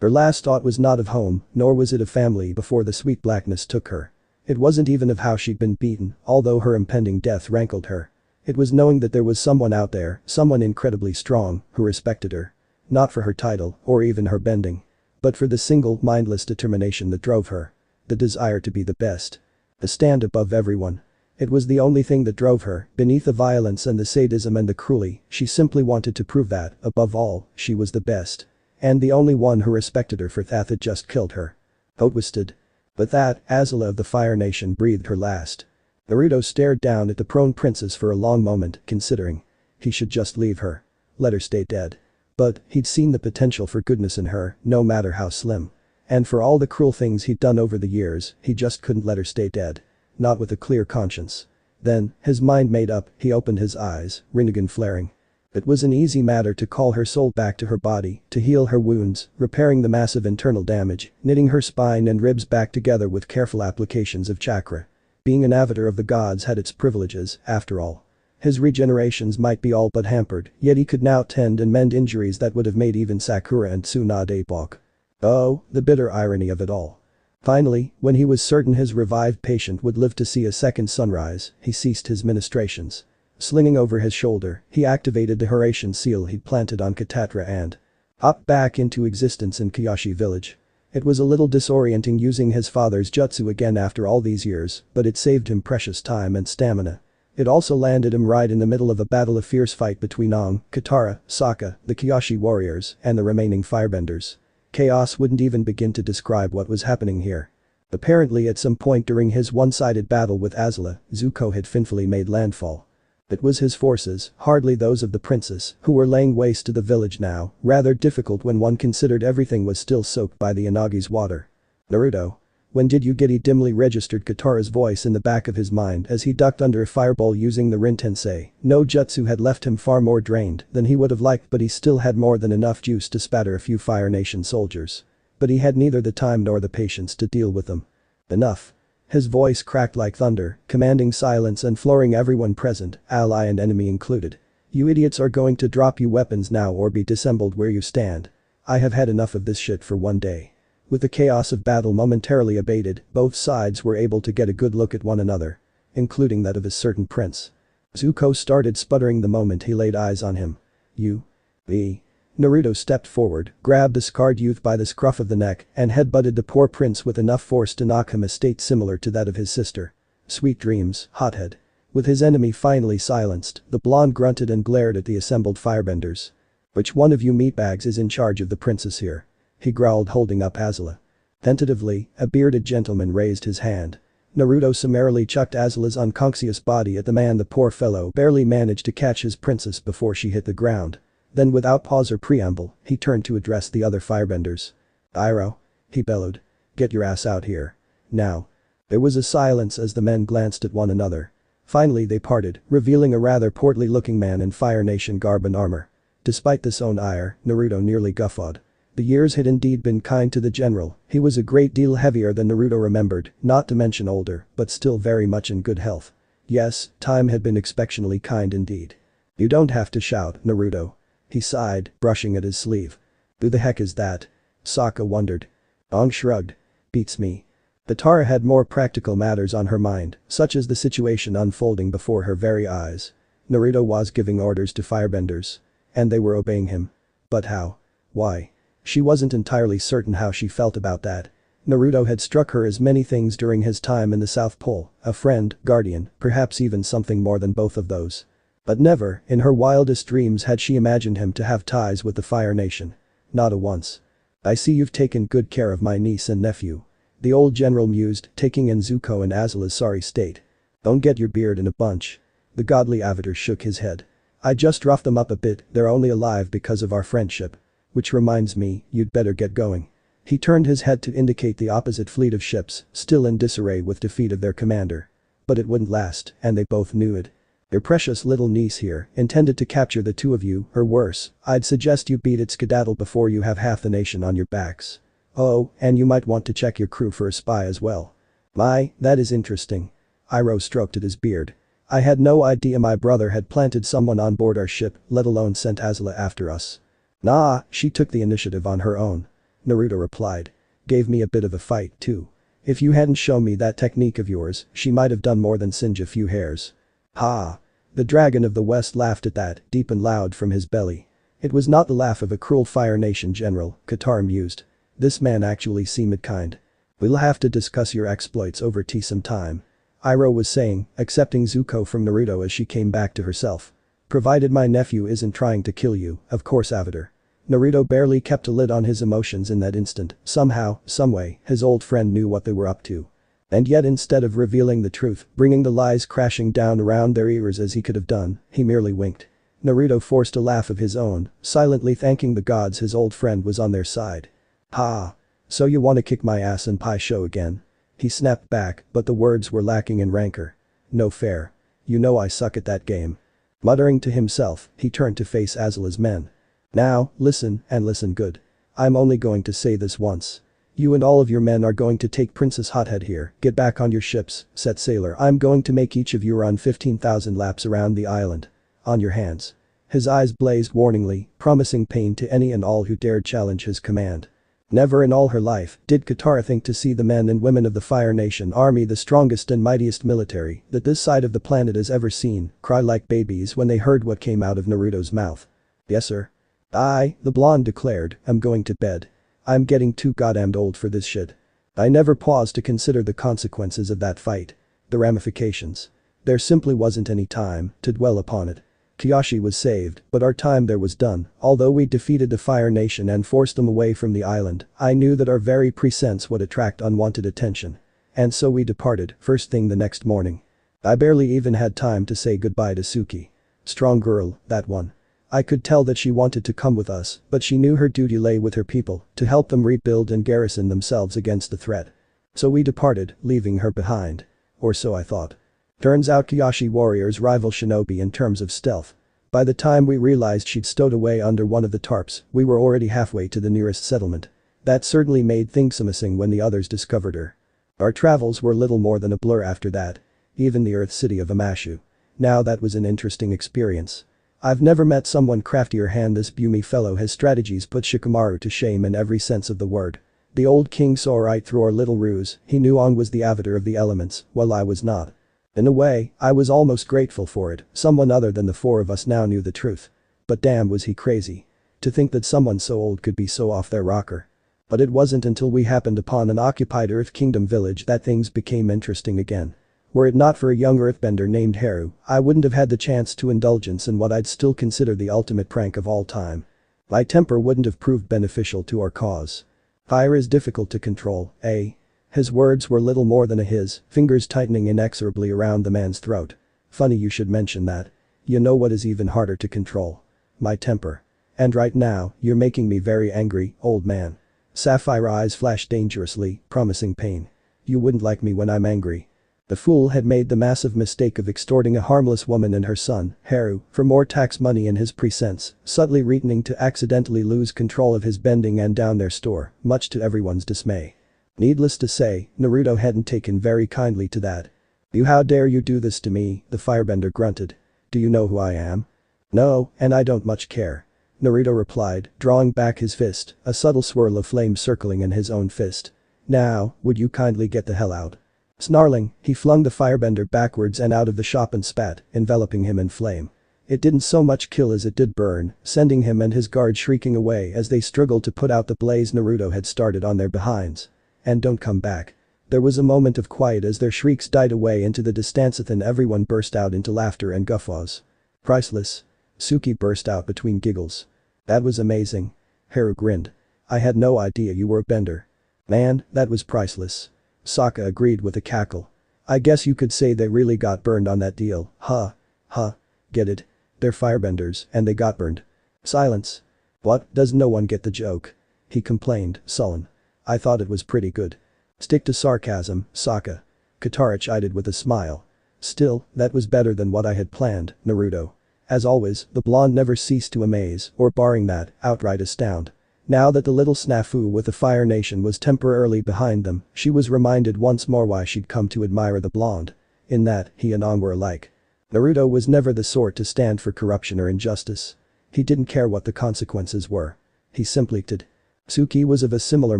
Her last thought was not of home, nor was it of family before the sweet blackness took her. It wasn't even of how she'd been beaten, although her impending death rankled her. It was knowing that there was someone out there, someone incredibly strong, who respected her. Not for her title, or even her bending. But for the single, mindless determination that drove her. The desire to be the best. To stand above everyone. It was the only thing that drove her, beneath the violence and the sadism and the cruelty, she simply wanted to prove that, above all, she was the best. And the only one who respected her for that had just killed her. Twisted. But that, Azula of the Fire Nation breathed her last. Naruto stared down at the prone princess for a long moment, considering. He should just leave her. Let her stay dead. But, he'd seen the potential for goodness in her, no matter how slim. And for all the cruel things he'd done over the years, he just couldn't let her stay dead. Not with a clear conscience. Then, his mind made up, he opened his eyes, Rinnegan flaring. It was an easy matter to call her soul back to her body, to heal her wounds, repairing the massive internal damage, knitting her spine and ribs back together with careful applications of chakra. Being an avatar of the gods had its privileges, after all. His regenerations might be all but hampered, yet he could now tend and mend injuries that would have made even Sakura and Tsunade balk. Oh, the bitter irony of it all. Finally, when he was certain his revived patient would live to see a second sunrise, he ceased his ministrations. Slinging over his shoulder, he activated the Horatian seal he'd planted on Katatra and hopped back into existence in Kyoshi village. It was a little disorienting using his father's jutsu again after all these years, but it saved him precious time and stamina. It also landed him right in the middle of a fierce fight between Aang, Katara, Sokka, the Kyoshi warriors, and the remaining firebenders. Chaos wouldn't even begin to describe what was happening here. Apparently at some point during his one-sided battle with Azula, Zuko had finally made landfall. It was his forces, hardly those of the princess, who were laying waste to the village now, rather difficult when one considered everything was still soaked by the Inagi's water. "Naruto. When did you get?" He dimly registered Katara's voice in the back of his mind as he ducked under a fireball using the Rin Tensei. No jutsu had left him far more drained than he would have liked, but he still had more than enough juice to spatter a few Fire Nation soldiers. But he had neither the time nor the patience to deal with them. Enough. His voice cracked like thunder, commanding silence and flooring everyone present, ally and enemy included. "You idiots are going to drop your weapons now or be disassembled where you stand. I have had enough of this shit for one day." With the chaos of battle momentarily abated, both sides were able to get a good look at one another. Including that of a certain prince. Zuko started sputtering the moment he laid eyes on him. You. The. Naruto stepped forward, grabbed the scarred youth by the scruff of the neck and headbutted the poor prince with enough force to knock him a state similar to that of his sister. Sweet dreams, hothead. With his enemy finally silenced, the blonde grunted and glared at the assembled firebenders. Which one of you meatbags is in charge of the princess here? He growled, holding up Azula. Tentatively, a bearded gentleman raised his hand. Naruto summarily chucked Azula's unconscious body at the man. The poor fellow barely managed to catch his princess before she hit the ground. Then without pause or preamble, he turned to address the other firebenders. Iroh. He bellowed. Get your ass out here. Now. There was a silence as the men glanced at one another. Finally they parted, revealing a rather portly-looking man in Fire Nation garb and armor. Despite this own ire, Naruto nearly guffawed. The years had indeed been kind to the general. He was a great deal heavier than Naruto remembered, not to mention older, but still very much in good health. Yes, time had been exceptionally kind indeed. You don't have to shout, Naruto. He sighed, brushing at his sleeve. Who the heck is that? Sokka wondered. Aang shrugged. Beats me. The Tara had more practical matters on her mind, such as the situation unfolding before her very eyes. Naruto was giving orders to firebenders. And they were obeying him. But how? Why? She wasn't entirely certain how she felt about that. Naruto had struck her as many things during his time in the South Pole, a friend, guardian, perhaps even something more than both of those. But never, in her wildest dreams, had she imagined him to have ties with the Fire Nation. Not a once. I see you've taken good care of my niece and nephew. The old general mused, taking in Zuko and Azula's sorry state. Don't get your beard in a bunch. The godly Avatar shook his head. I just roughed them up a bit, they're only alive because of our friendship. Which reminds me, you'd better get going. He turned his head to indicate the opposite fleet of ships, still in disarray with defeat of their commander. But it wouldn't last, and they both knew it. Your precious little niece here intended to capture the two of you, or worse, I'd suggest you beat it skedaddle before you have half the nation on your backs. Oh, and you might want to check your crew for a spy as well. My, that is interesting. Iroh stroked at his beard. I had no idea my brother had planted someone on board our ship, let alone sent Azula after us. Nah, she took the initiative on her own. Naruto replied. Gave me a bit of a fight too. If you hadn't shown me that technique of yours, she might have done more than singe a few hairs. Ha! The dragon of the west laughed at that, deep and loud from his belly. It was not the laugh of a cruel Fire Nation general, Katara mused. This man actually seemed kind. We'll have to discuss your exploits over tea sometime. Iroh was saying, accepting Zuko from Naruto as she came back to herself. Provided my nephew isn't trying to kill you, of course Avatar. Naruto barely kept a lid on his emotions in that instant. Somehow, someway, his old friend knew what they were up to. And yet instead of revealing the truth, bringing the lies crashing down around their ears as he could have done, he merely winked. Naruto forced a laugh of his own, silently thanking the gods his old friend was on their side. Ha! So you wanna kick my ass in pie show again? He snapped back, but the words were lacking in rancor. No fair. You know I suck at that game. Muttering to himself, he turned to face Azula's men. Now, listen, and listen good. I'm only going to say this once. You and all of your men are going to take Princess Hothead here, get back on your ships, set sailor. I'm going to make each of you run 15,000 laps around the island. On your hands. His eyes blazed warningly, promising pain to any and all who dared challenge his command. Never in all her life did Katara think to see the men and women of the Fire Nation army, the strongest and mightiest military that this side of the planet has ever seen, cry like babies when they heard what came out of Naruto's mouth. Yes sir. The blonde declared, I'm going to bed. I'm getting too goddamned old for this shit. I never paused to consider the consequences of that fight. The ramifications. There simply wasn't any time to dwell upon it. Kyoshi was saved, but our time there was done. Although we defeated the Fire Nation and forced them away from the island, I knew that our very presence would attract unwanted attention. And so we departed, first thing the next morning. I barely even had time to say goodbye to Suki. Strong girl, that one. I could tell that she wanted to come with us, but she knew her duty lay with her people, to help them rebuild and garrison themselves against the threat. So we departed, leaving her behind. Or so I thought. Turns out Kyoshi warriors rival shinobi in terms of stealth. By the time we realized she'd stowed away under one of the tarps, we were already halfway to the nearest settlement. That certainly made things missing when the others discovered her. Our travels were little more than a blur after that. Even the Earth city of Amashu. Now that was an interesting experience. I've never met someone craftier. This Bumi fellow has strategies put Shikamaru to shame in every sense of the word. The old king saw right through our little ruse. He knew Aang was the avatar of the elements, while I was not. In a way, I was almost grateful for it, someone other than the four of us now knew the truth. But damn was he crazy. To think that someone so old could be so off their rocker. But it wasn't until we happened upon an occupied Earth Kingdom village that things became interesting again. Were it not for a young earthbender named Haru, I wouldn't have had the chance to indulgence in what I'd still consider the ultimate prank of all time. My temper wouldn't have proved beneficial to our cause. Fire is difficult to control, eh? His words were little more than a hiss, fingers tightening inexorably around the man's throat. Funny you should mention that. You know what is even harder to control? My temper. And right now, you're making me very angry, old man. Sapphire eyes flashed dangerously, promising pain. You wouldn't like me when I'm angry. The fool had made the massive mistake of extorting a harmless woman and her son, Haru, for more tax money in his presents, subtly reasoning to accidentally lose control of his bending and down their store, much to everyone's dismay. Needless to say, Naruto hadn't taken very kindly to that. "You, how dare you do this to me," the firebender grunted. "Do you know who I am?" "No, and I don't much care," Naruto replied, drawing back his fist, a subtle swirl of flame circling in his own fist. "Now, would you kindly get the hell out?" Snarling, he flung the firebender backwards and out of the shop and spat, enveloping him in flame. It didn't so much kill as it did burn, sending him and his guard shrieking away as they struggled to put out the blaze Naruto had started on their behinds. "And don't come back." There was a moment of quiet as their shrieks died away into the distance and everyone burst out into laughter and guffaws. "Priceless." Suki burst out between giggles. "That was amazing." Haru grinned. "I had no idea you were a bender." "Man, that was priceless." Sokka agreed with a cackle. "I guess you could say they really got burned on that deal, huh? Huh? Get it? They're firebenders, and they got burned." Silence. "What, does no one get the joke?" he complained, sullen. "I thought it was pretty good." "Stick to sarcasm, Sokka." Katara chided with a smile. "Still, that was better than what I had planned, Naruto." As always, the blonde never ceased to amaze, or barring that, outright astound. Now that the little snafu with the Fire Nation was temporarily behind them, she was reminded once more why she'd come to admire the blonde. In that, he and Aang were alike. Naruto was never the sort to stand for corruption or injustice. He didn't care what the consequences were. He simply did. Suki was of a similar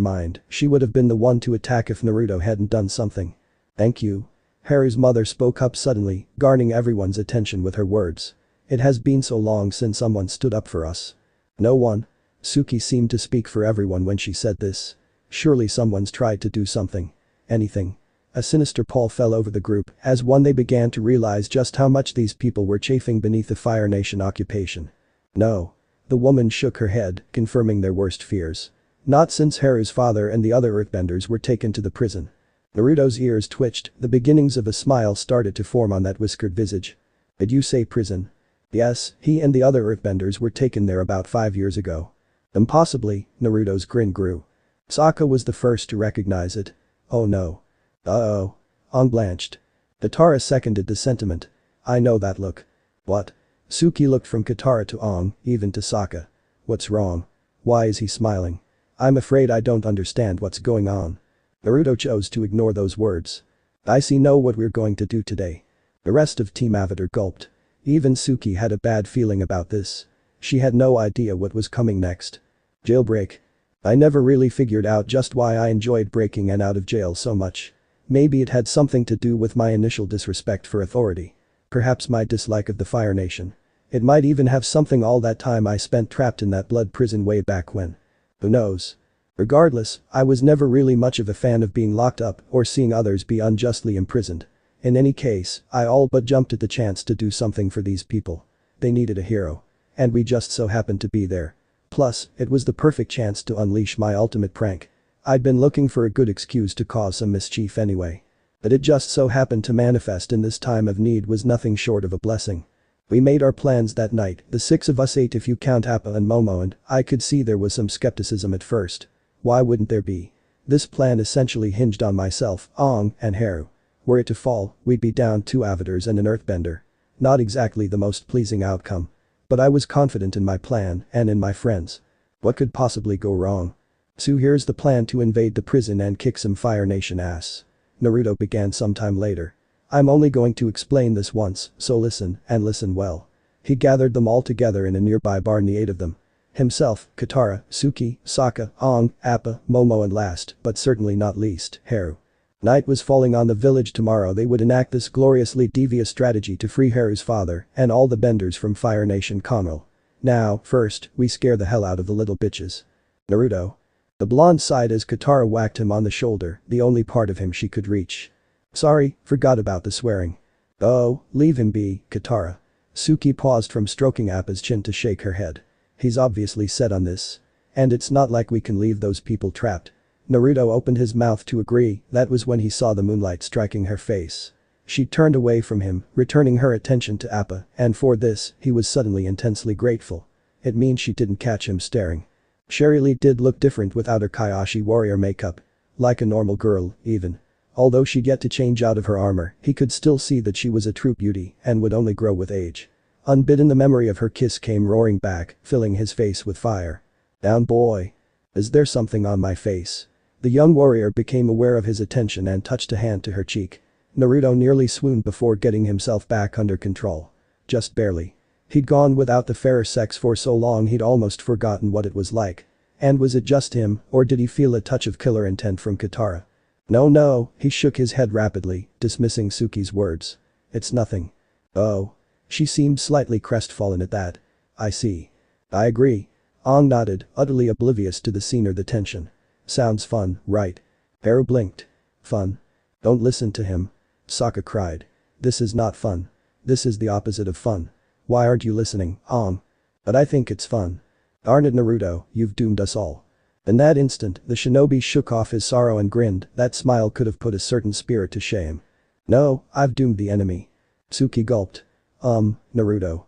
mind, she would have been the one to attack if Naruto hadn't done something. "Thank you." Haru's mother spoke up suddenly, garnering everyone's attention with her words. "It has been so long since someone stood up for us." "No one." Suki seemed to speak for everyone when she said this. "Surely someone's tried to do something. Anything." A sinister pall fell over the group as one they began to realize just how much these people were chafing beneath the Fire Nation occupation. "No." The woman shook her head, confirming their worst fears. "Not since Haru's father and the other earthbenders were taken to the prison." Naruto's ears twitched, the beginnings of a smile started to form on that whiskered visage. "Did you say prison?" "Yes, he and the other earthbenders were taken there about 5 years ago." "Impossibly," Naruto's grin grew. Sokka was the first to recognize it. "Oh no." "Uh-oh." Aang blanched. Katara seconded the sentiment. "I know that look." "What?" Suki looked from Katara to Aang, even to Sokka. "What's wrong? Why is he smiling?" "I'm afraid I don't understand what's going on." Naruto chose to ignore those words. "I see know what we're going to do today." The rest of Team Avatar gulped. Even Suki had a bad feeling about this. She had no idea what was coming next. Jailbreak. I never really figured out just why I enjoyed breaking in out of jail so much. Maybe it had something to do with my initial disrespect for authority. Perhaps my dislike of the Fire Nation. It might even have something all that time I spent trapped in that blood prison way back when. Who knows? Regardless, I was never really much of a fan of being locked up or seeing others be unjustly imprisoned. In any case, I all but jumped at the chance to do something for these people. They needed a hero. And we just so happened to be there. Plus, it was the perfect chance to unleash my ultimate prank. I'd been looking for a good excuse to cause some mischief anyway. But it just so happened to manifest in this time of need was nothing short of a blessing. We made our plans that night, the 6 of us 8 if you count Appa and Momo, and I could see there was some skepticism at first. Why wouldn't there be? This plan essentially hinged on myself, Aang, and Haru. Were it to fall, we'd be down 2 avatars and an earthbender. Not exactly the most pleasing outcome. But I was confident in my plan and in my friends. What could possibly go wrong? "So here's the plan to invade the prison and kick some Fire Nation ass," Naruto began sometime later. "I'm only going to explain this once, so listen, and listen well." He gathered them all together in a nearby bar, the 8 of them. Himself, Katara, Suki, Sokka, Aang, Appa, Momo and last, but certainly not least, Haru. Night was falling on the village. Tomorrow they would enact this gloriously devious strategy to free Haru's father and all the benders from Fire Nation Kamo. Now, first, we scare the hell out of the little bitches. Naruto. The blonde sighed as Katara whacked him on the shoulder, the only part of him she could reach. Sorry, forgot about the swearing. Oh, leave him be, Katara. Suki paused from stroking Appa's chin to shake her head. He's obviously set on this. And it's not like we can leave those people trapped. Naruto opened his mouth to agree. That was when he saw the moonlight striking her face. She turned away from him, returning her attention to Appa, and for this, he was suddenly intensely grateful. It means she didn't catch him staring. Sherry did look different without her Kaioshin warrior makeup. Like a normal girl, even. Although she'd yet to change out of her armor, he could still see that she was a true beauty and would only grow with age. Unbidden, the memory of her kiss came roaring back, filling his face with fire. Down, boy. Is there something on my face? The young warrior became aware of his attention and touched a hand to her cheek. Naruto nearly swooned before getting himself back under control. Just barely. He'd gone without the fairer sex for so long he'd almost forgotten what it was like. And was it just him, or did he feel a touch of killer intent from Katara? No, he shook his head rapidly, dismissing Suki's words. It's nothing. Oh. She seemed slightly crestfallen at that. I see. I agree. Aang nodded, utterly oblivious to the scene or the tension. Sounds fun, right? Haru blinked. Fun? Don't listen to him. Sokka cried. This is not fun. This is the opposite of fun. Why aren't you listening, Aang? But I think it's fun. Darn it, Naruto, you've doomed us all. In that instant, the shinobi shook off his sorrow and grinned. That smile could have put a certain spirit to shame. No, I've doomed the enemy. Suki gulped. Naruto.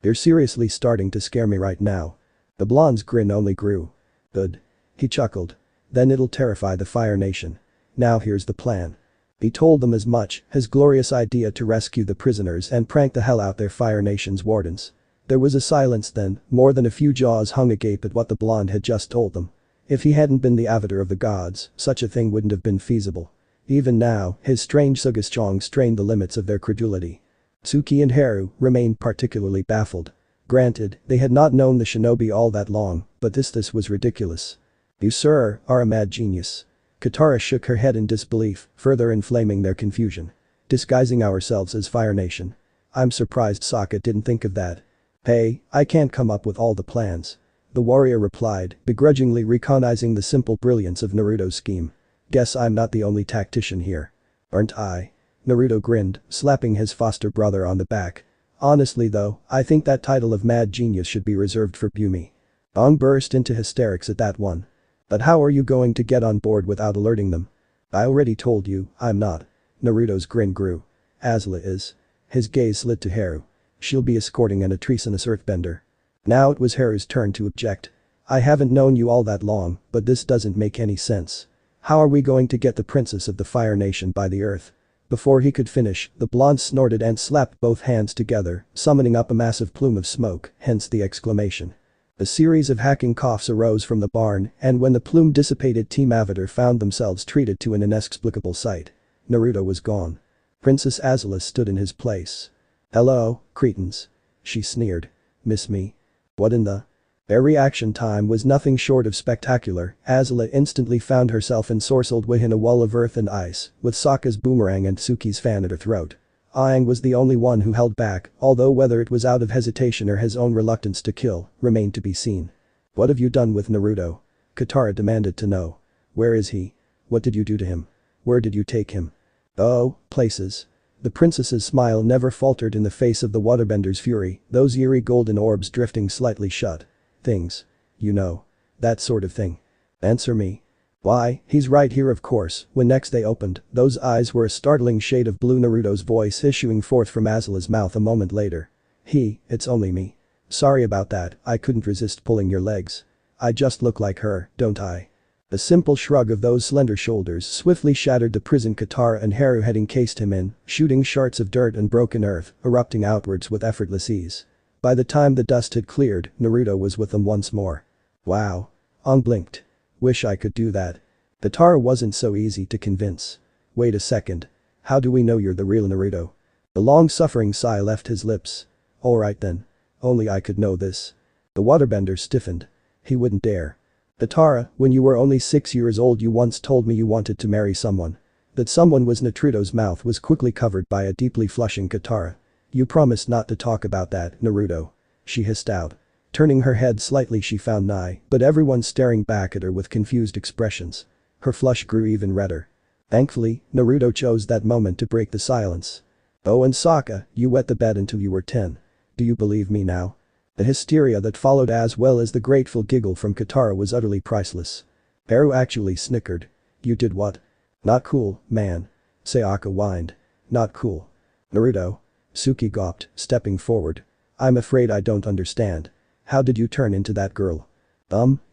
You're seriously starting to scare me right now. The blonde's grin only grew. Good. He chuckled. Then it'll terrify the Fire Nation. Now here's the plan. He told them as much, his glorious idea to rescue the prisoners and prank the hell out their Fire Nation's wardens. There was a silence then, more than a few jaws hung agape at what the blonde had just told them. If he hadn't been the avatar of the gods, such a thing wouldn't have been feasible. Even now, his strange suggestion strained the limits of their credulity. Suki and Haru remained particularly baffled. Granted, they had not known the shinobi all that long, but this was ridiculous. You, sir, are a mad genius. Katara shook her head in disbelief, further inflaming their confusion. Disguising ourselves as Fire Nation. I'm surprised Sokka didn't think of that. Hey, I can't come up with all the plans. The warrior replied, begrudgingly recognizing the simple brilliance of Naruto's scheme. Guess I'm not the only tactician here. Aren't I? Naruto grinned, slapping his foster brother on the back. Honestly though, I think that title of mad genius should be reserved for Bumi. Aang burst into hysterics at that one. But how are you going to get on board without alerting them? I already told you, I'm not. Naruto's grin grew. Azula is. His gaze slid to Haru. She'll be escorting an treasonous earthbender. Now it was Haru's turn to object. I haven't known you all that long, but this doesn't make any sense. How are we going to get the princess of the Fire Nation by the earth? Before he could finish, the blonde snorted and slapped both hands together, summoning up a massive plume of smoke, hence the exclamation. A series of hacking coughs arose from the barn, and when the plume dissipated, Team Avatar found themselves treated to an inexplicable sight. Naruto was gone. Princess Azula stood in his place. Hello, cretins. She sneered. Miss me? What in the? Their reaction time was nothing short of spectacular. Azula instantly found herself ensorcelled within a wall of earth and ice, with Sokka's boomerang and Suki's fan at her throat. Aang was the only one who held back, although whether it was out of hesitation or his own reluctance to kill, remained to be seen. What have you done with Naruto? Katara demanded to know. Where is he? What did you do to him? Where did you take him? Oh, places. The princess's smile never faltered in the face of the waterbender's fury, those eerie golden orbs drifting slightly shut. Things. You know. That sort of thing. Answer me. Why, he's right here of course. When next they opened, those eyes were a startling shade of blue. Naruto's voice issuing forth from Azula's mouth a moment later. It's only me. Sorry about that, I couldn't resist pulling your legs. I just look like her, don't I? A simple shrug of those slender shoulders swiftly shattered the prison Katara and Haru had encased him in, shooting shards of dirt and broken earth, erupting outwards with effortless ease. By the time the dust had cleared, Naruto was with them once more. Wow. Aang blinked. Wish I could do that. Katara wasn't so easy to convince. Wait a second. How do we know you're the real Naruto? The long-suffering sigh left his lips. Alright then. Only I could know this. The waterbender stiffened. He wouldn't dare. Katara, when you were only 6 years old you once told me you wanted to marry someone. That someone was Naruto's mouth was quickly covered by a deeply flushing Katara. You promised not to talk about that, Naruto. She hissed out. Turning her head slightly she found Nai, but everyone staring back at her with confused expressions. Her flush grew even redder. Thankfully, Naruto chose that moment to break the silence. Oh and Sokka, you wet the bed until you were 10. Do you believe me now? The hysteria that followed as well as the grateful giggle from Katara was utterly priceless. Eru actually snickered. You did what? Not cool, man. Sayaka whined. Not cool. Naruto. Suki gawped, stepping forward. I'm afraid I don't understand. How did you turn into that girl?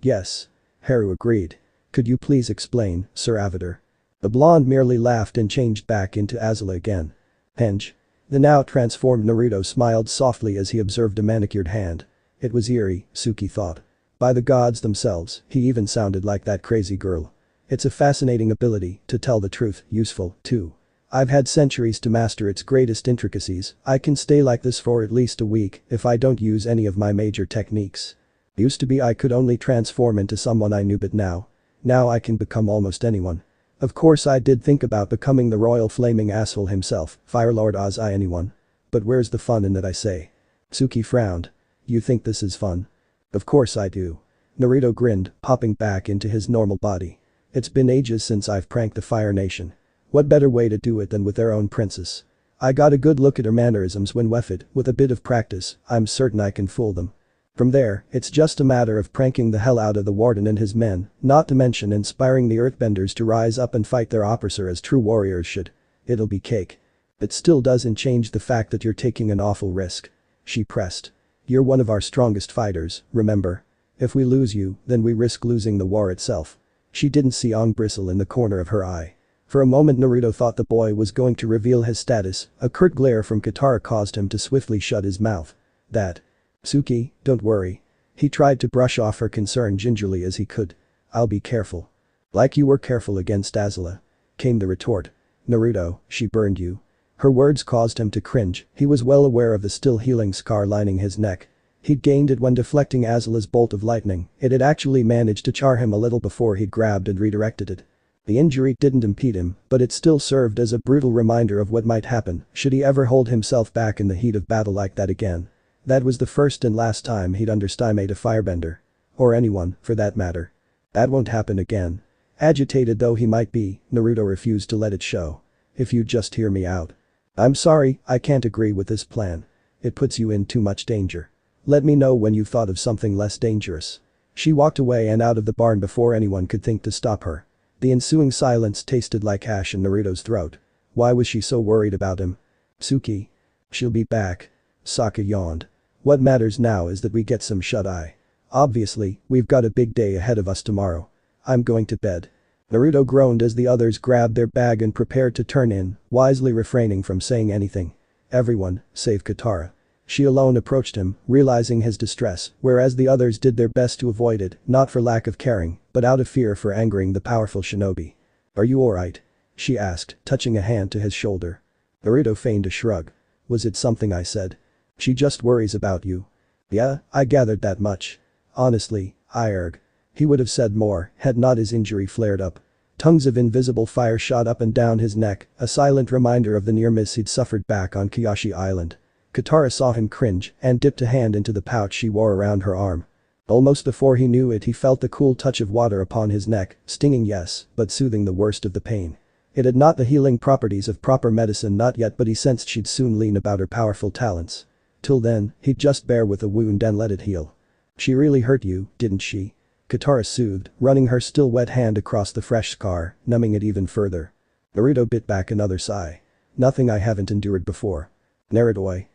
Yes. Haru agreed. Could you please explain, Sir Avatar? The blonde merely laughed and changed back into Azula again. Henge. The now transformed Naruto smiled softly as he observed a manicured hand. It was eerie, Suki thought. By the gods themselves, he even sounded like that crazy girl. It's a fascinating ability, to tell the truth, useful, too. I've had centuries to master its greatest intricacies. I can stay like this for at least a week if I don't use any of my major techniques. Used to be I could only transform into someone I knew, but now I can become almost anyone. Of course I did think about becoming the royal flaming asshole himself, Firelord Ozai anyone. But where's the fun in that, I say? Suki frowned. You think this is fun? Of course I do. Naruto grinned, popping back into his normal body. It's been ages since I've pranked the Fire Nation. What better way to do it than with their own princess? I got a good look at her mannerisms when Wefted, with a bit of practice, I'm certain I can fool them. From there, it's just a matter of pranking the hell out of the warden and his men, not to mention inspiring the earthbenders to rise up and fight their oppressor as true warriors should. It'll be cake. It still doesn't change the fact that you're taking an awful risk. She pressed. You're one of our strongest fighters, remember? If we lose you, then we risk losing the war itself. She didn't see Aang bristle in the corner of her eye. For a moment Naruto thought the boy was going to reveal his status, a curt glare from Katara caused him to swiftly shut his mouth. Suki, don't worry. He tried to brush off her concern gingerly as he could. I'll be careful. Like you were careful against Azula. Came the retort. Naruto, she burned you. Her words caused him to cringe, he was well aware of the still healing scar lining his neck. He'd gained it when deflecting Azula's bolt of lightning, it had actually managed to char him a little before he'd grabbed and redirected it. The injury didn't impede him, but it still served as a brutal reminder of what might happen should he ever hold himself back in the heat of battle like that again. That was the first and last time he'd underestimate a firebender. Or anyone, for that matter. That won't happen again. Agitated though he might be, Naruto refused to let it show. If you'd just hear me out. I'm sorry, I can't agree with this plan. It puts you in too much danger. Let me know when you've thought of something less dangerous. She walked away and out of the barn before anyone could think to stop her. The ensuing silence tasted like ash in Naruto's throat. Why was she so worried about him? Suki. She'll be back. Sokka yawned. What matters now is that we get some shut-eye. Obviously, we've got a big day ahead of us tomorrow. I'm going to bed. Naruto groaned as the others grabbed their bag and prepared to turn in, wisely refraining from saying anything. Everyone, save Katara. She alone approached him, realizing his distress, whereas the others did their best to avoid it, not for lack of caring, but out of fear for angering the powerful shinobi. Are you alright? She asked, touching a hand to his shoulder. Naruto feigned a shrug. Was it something I said? She just worries about you. Yeah, I gathered that much. Honestly, he would have said more had not his injury flared up. Tongues of invisible fire shot up and down his neck, a silent reminder of the near miss he'd suffered back on Kyoshi Island. Katara saw him cringe and dipped a hand into the pouch she wore around her arm. Almost before he knew it he felt the cool touch of water upon his neck, stinging yes, but soothing the worst of the pain. It had not the healing properties of proper medicine not yet, but he sensed she'd soon lean about her powerful talents. Till then, he'd just bear with the wound and let it heal. She really hurt you, didn't she? Katara soothed, running her still wet hand across the fresh scar, numbing it even further. Naruto bit back another sigh. Nothing I haven't endured before. Naruto.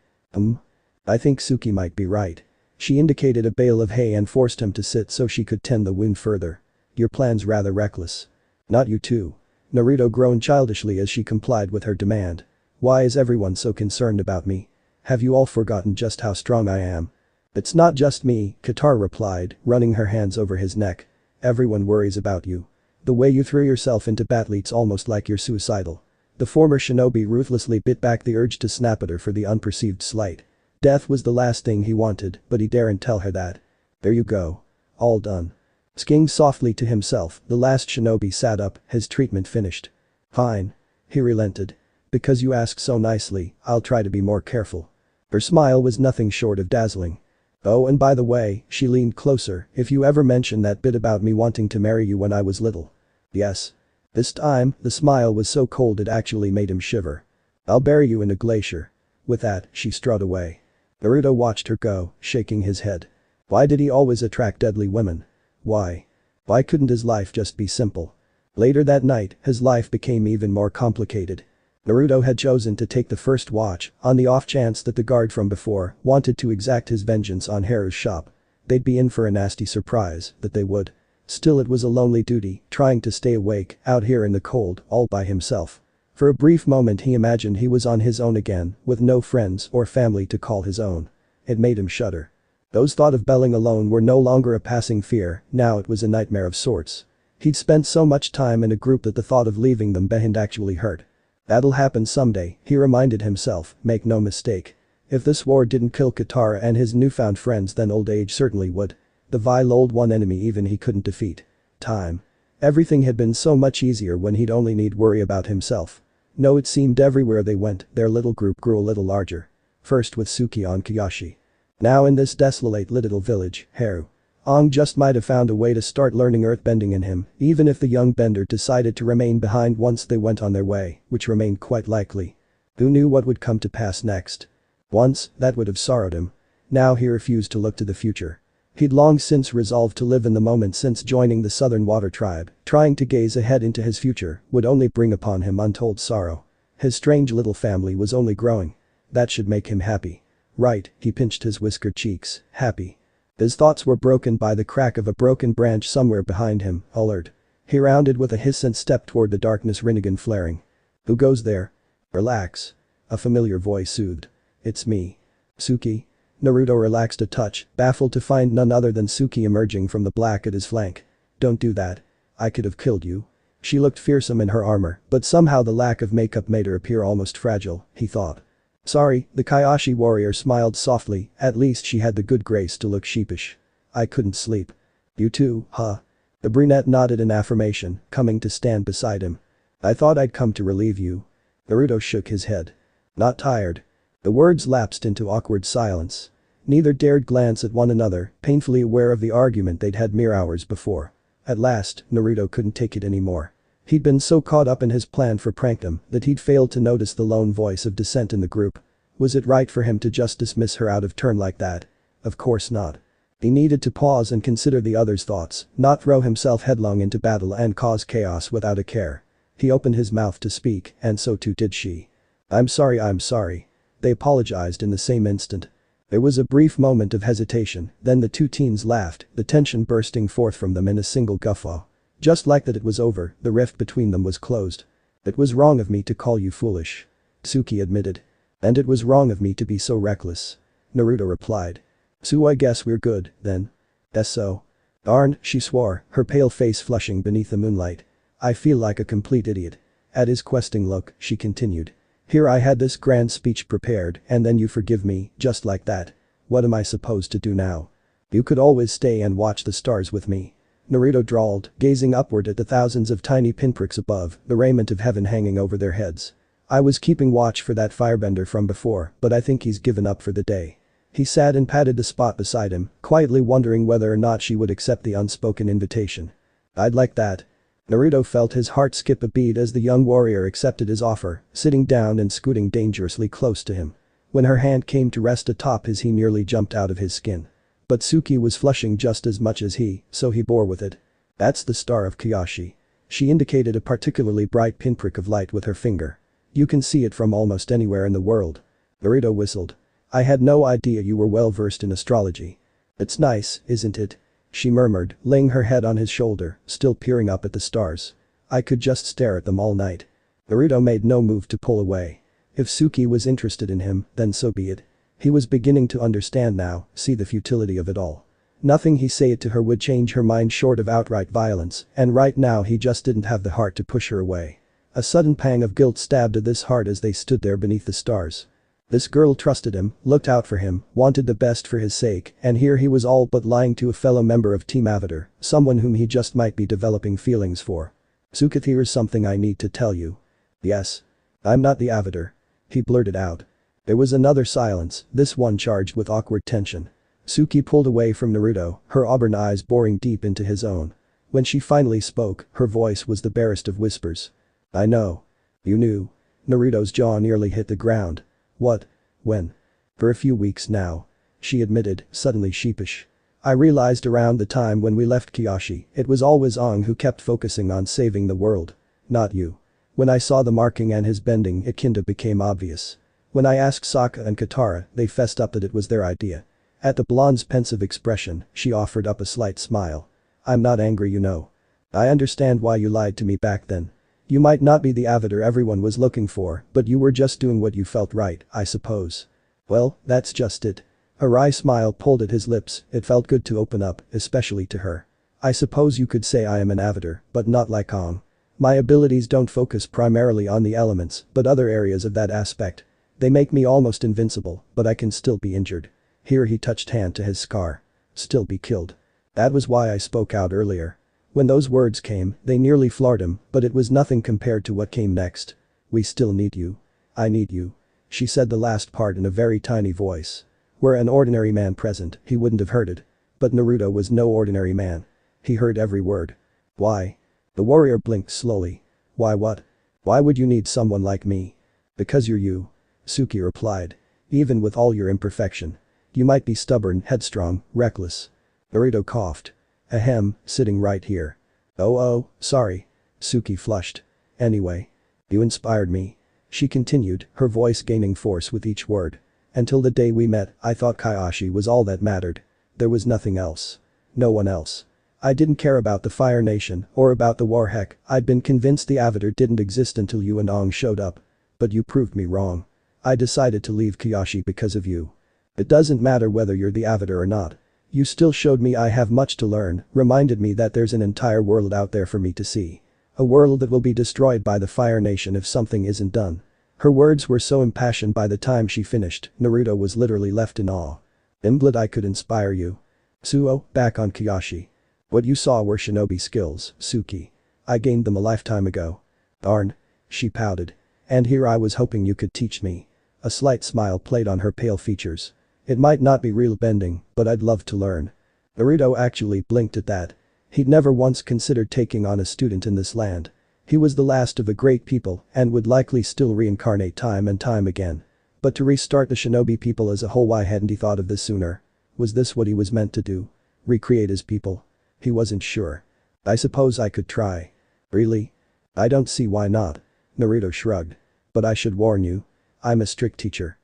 I think Suki might be right. She indicated a bale of hay and forced him to sit so she could tend the wound further. Your plan's rather reckless. Not you too. Naruto groaned childishly as she complied with her demand. Why is everyone so concerned about me? Have you all forgotten just how strong I am? It's not just me, Katara replied, running her hands over his neck. Everyone worries about you. The way you threw yourself into battle, it's almost like you're suicidal. The former shinobi ruthlessly bit back the urge to snap at her for the unperceived slight. Death was the last thing he wanted, but he daren't tell her that. There you go. All done. Skiing softly to himself, the last shinobi sat up, his treatment finished. Fine. He relented. Because you ask so nicely, I'll try to be more careful. Her smile was nothing short of dazzling. Oh, and by the way, she leaned closer, if you ever mention that bit about me wanting to marry you when I was little. Yes. This time, the smile was so cold it actually made him shiver. I'll bury you in a glacier. With that, she strode away. Naruto watched her go, shaking his head. Why did he always attract deadly women? Why? Why couldn't his life just be simple? Later that night, his life became even more complicated. Naruto had chosen to take the first watch, on the off chance that the guard from before wanted to exact his vengeance on Haru's shop. They'd be in for a nasty surprise, that they would. Still, it was a lonely duty, trying to stay awake, out here in the cold, all by himself. For a brief moment he imagined he was on his own again, with no friends or family to call his own. It made him shudder. Those thought of belling alone were no longer a passing fear, now it was a nightmare of sorts. He'd spent so much time in a group that the thought of leaving them behind actually hurt. That'll happen someday, he reminded himself, make no mistake. If this war didn't kill Katara and his newfound friends, then old age certainly would. The vile old one enemy even he couldn't defeat. Time. Everything had been so much easier when he'd only need worry about himself. No, it seemed everywhere they went, their little group grew a little larger. First with Suki on Kyoshi. Now in this desolate little village, Haru. Aang just might have found a way to start learning earthbending in him, even if the young bender decided to remain behind once they went on their way, which remained quite likely. Who knew what would come to pass next? Once, that would have sorrowed him. Now he refused to look to the future. He'd long since resolved to live in the moment since joining the Southern Water Tribe, trying to gaze ahead into his future would only bring upon him untold sorrow. His strange little family was only growing. That should make him happy. Right, he pinched his whiskered cheeks, happy. His thoughts were broken by the crack of a broken branch somewhere behind him, alert. He rounded with a hiss and stepped toward the darkness, Rinnegan flaring. Who goes there? Relax. A familiar voice soothed. It's me. Suki. Naruto relaxed a touch, baffled to find none other than Suki emerging from the black at his flank. Don't do that. I could have killed you. She looked fearsome in her armor, but somehow the lack of makeup made her appear almost fragile, he thought. Sorry, the Kyoshi warrior smiled softly, at least she had the good grace to look sheepish. I couldn't sleep. You too, huh? The brunette nodded in affirmation, coming to stand beside him. I thought I'd come to relieve you. Naruto shook his head. Not tired. The words lapsed into awkward silence. Neither dared glance at one another, painfully aware of the argument they'd had mere hours before. At last, Naruto couldn't take it anymore. He'd been so caught up in his plan for prankdom that he'd failed to notice the lone voice of dissent in the group. Was it right for him to just dismiss her out of turn like that? Of course not. He needed to pause and consider the other's thoughts, not throw himself headlong into battle and cause chaos without a care. He opened his mouth to speak, and so too did she. I'm sorry. They apologized in the same instant. There was a brief moment of hesitation, then the two teens laughed, the tension bursting forth from them in a single guffaw. Just like that it was over, the rift between them was closed. It was wrong of me to call you foolish. Suki admitted. And it was wrong of me to be so reckless. Naruto replied. So I guess we're good, then. That's so. Darn, she swore, her pale face flushing beneath the moonlight. I feel like a complete idiot. At his questing look, she continued. Here I had this grand speech prepared and then you forgive me, just like that. What am I supposed to do now? You could always stay and watch the stars with me. Naruto drawled, gazing upward at the thousands of tiny pinpricks above, the raiment of heaven hanging over their heads. I was keeping watch for that firebender from before, but I think he's given up for the day. He sat and patted the spot beside him, quietly wondering whether or not she would accept the unspoken invitation. I'd like that. Naruto felt his heart skip a beat as the young warrior accepted his offer, sitting down and scooting dangerously close to him. When her hand came to rest atop his, he nearly jumped out of his skin. But Suki was flushing just as much as he, so he bore with it. That's the star of Kyoshi. She indicated a particularly bright pinprick of light with her finger. You can see it from almost anywhere in the world. Naruto whistled. I had no idea you were well versed in astrology. It's nice, isn't it? She murmured, laying her head on his shoulder, still peering up at the stars. I could just stare at them all night. Naruto made no move to pull away. If Suki was interested in him, then so be it. He was beginning to understand now, see the futility of it all. Nothing he said to her would change her mind short of outright violence, and right now he just didn't have the heart to push her away. A sudden pang of guilt stabbed at his heart as they stood there beneath the stars. This girl trusted him, looked out for him, wanted the best for his sake, and here he was all but lying to a fellow member of Team Avatar, someone whom he just might be developing feelings for. Sasuke, here's something I need to tell you. Yes. I'm not the Avatar. He blurted out. There was another silence, this one charged with awkward tension. Sasuke pulled away from Naruto, her auburn eyes boring deep into his own. When she finally spoke, her voice was the barest of whispers. I know. You knew. Naruto's jaw nearly hit the ground. What? When? For a few weeks now. She admitted, suddenly sheepish. I realized around the time when we left Kyoshi, it was always Aang who kept focusing on saving the world. Not you. When I saw the marking and his bending, it kinda became obvious. When I asked Sokka and Katara, they fessed up that it was their idea. At the blonde's pensive expression, she offered up a slight smile. I'm not angry, you know. I understand why you lied to me back then. You might not be the Avatar everyone was looking for, but you were just doing what you felt right, I suppose. Well, that's just it. A wry smile pulled at his lips, it felt good to open up, especially to her. I suppose you could say I am an Avatar, but not like Aang. My abilities don't focus primarily on the elements, but other areas of that aspect. They make me almost invincible, but I can still be injured. Here he touched hand to his scar. Still be killed. That was why I spoke out earlier. When those words came, they nearly floored him, but it was nothing compared to what came next. We still need you. I need you. She said the last part in a very tiny voice. Were an ordinary man present, he wouldn't have heard it. But Naruto was no ordinary man. He heard every word. Why? The warrior blinked slowly. Why what? Why would you need someone like me? Because you're you. Sasuke replied. Even with all your imperfection. You might be stubborn, headstrong, reckless. Naruto coughed. Ahem, sitting right here. Oh, sorry. Sasuke flushed. Anyway. You inspired me. She continued, her voice gaining force with each word. Until the day we met, I thought Kyoshi was all that mattered. There was nothing else. No one else. I didn't care about the Fire Nation or about the war, heck, I'd been convinced the Avatar didn't exist until you and Aang showed up. But you proved me wrong. I decided to leave Kyoshi because of you. It doesn't matter whether you're the Avatar or not. You still showed me I have much to learn, reminded me that there's an entire world out there for me to see. A world that will be destroyed by the Fire Nation if something isn't done. Her words were so impassioned by the time she finished, Naruto was literally left in awe. I'm glad I could inspire you. Suo, back on Kyoshi. What you saw were shinobi skills, Sasuke. I gained them a lifetime ago. Darn. She pouted. And here I was hoping you could teach me. A slight smile played on her pale features. It might not be real bending, but I'd love to learn. Naruto actually blinked at that. He'd never once considered taking on a student in this land. He was the last of a great people and would likely still reincarnate time and time again. But to restart the shinobi people as a whole, why hadn't he thought of this sooner? Was this what he was meant to do? Recreate his people? He wasn't sure. I suppose I could try. Really? I don't see why not. Naruto shrugged. But I should warn you. I'm a strict teacher.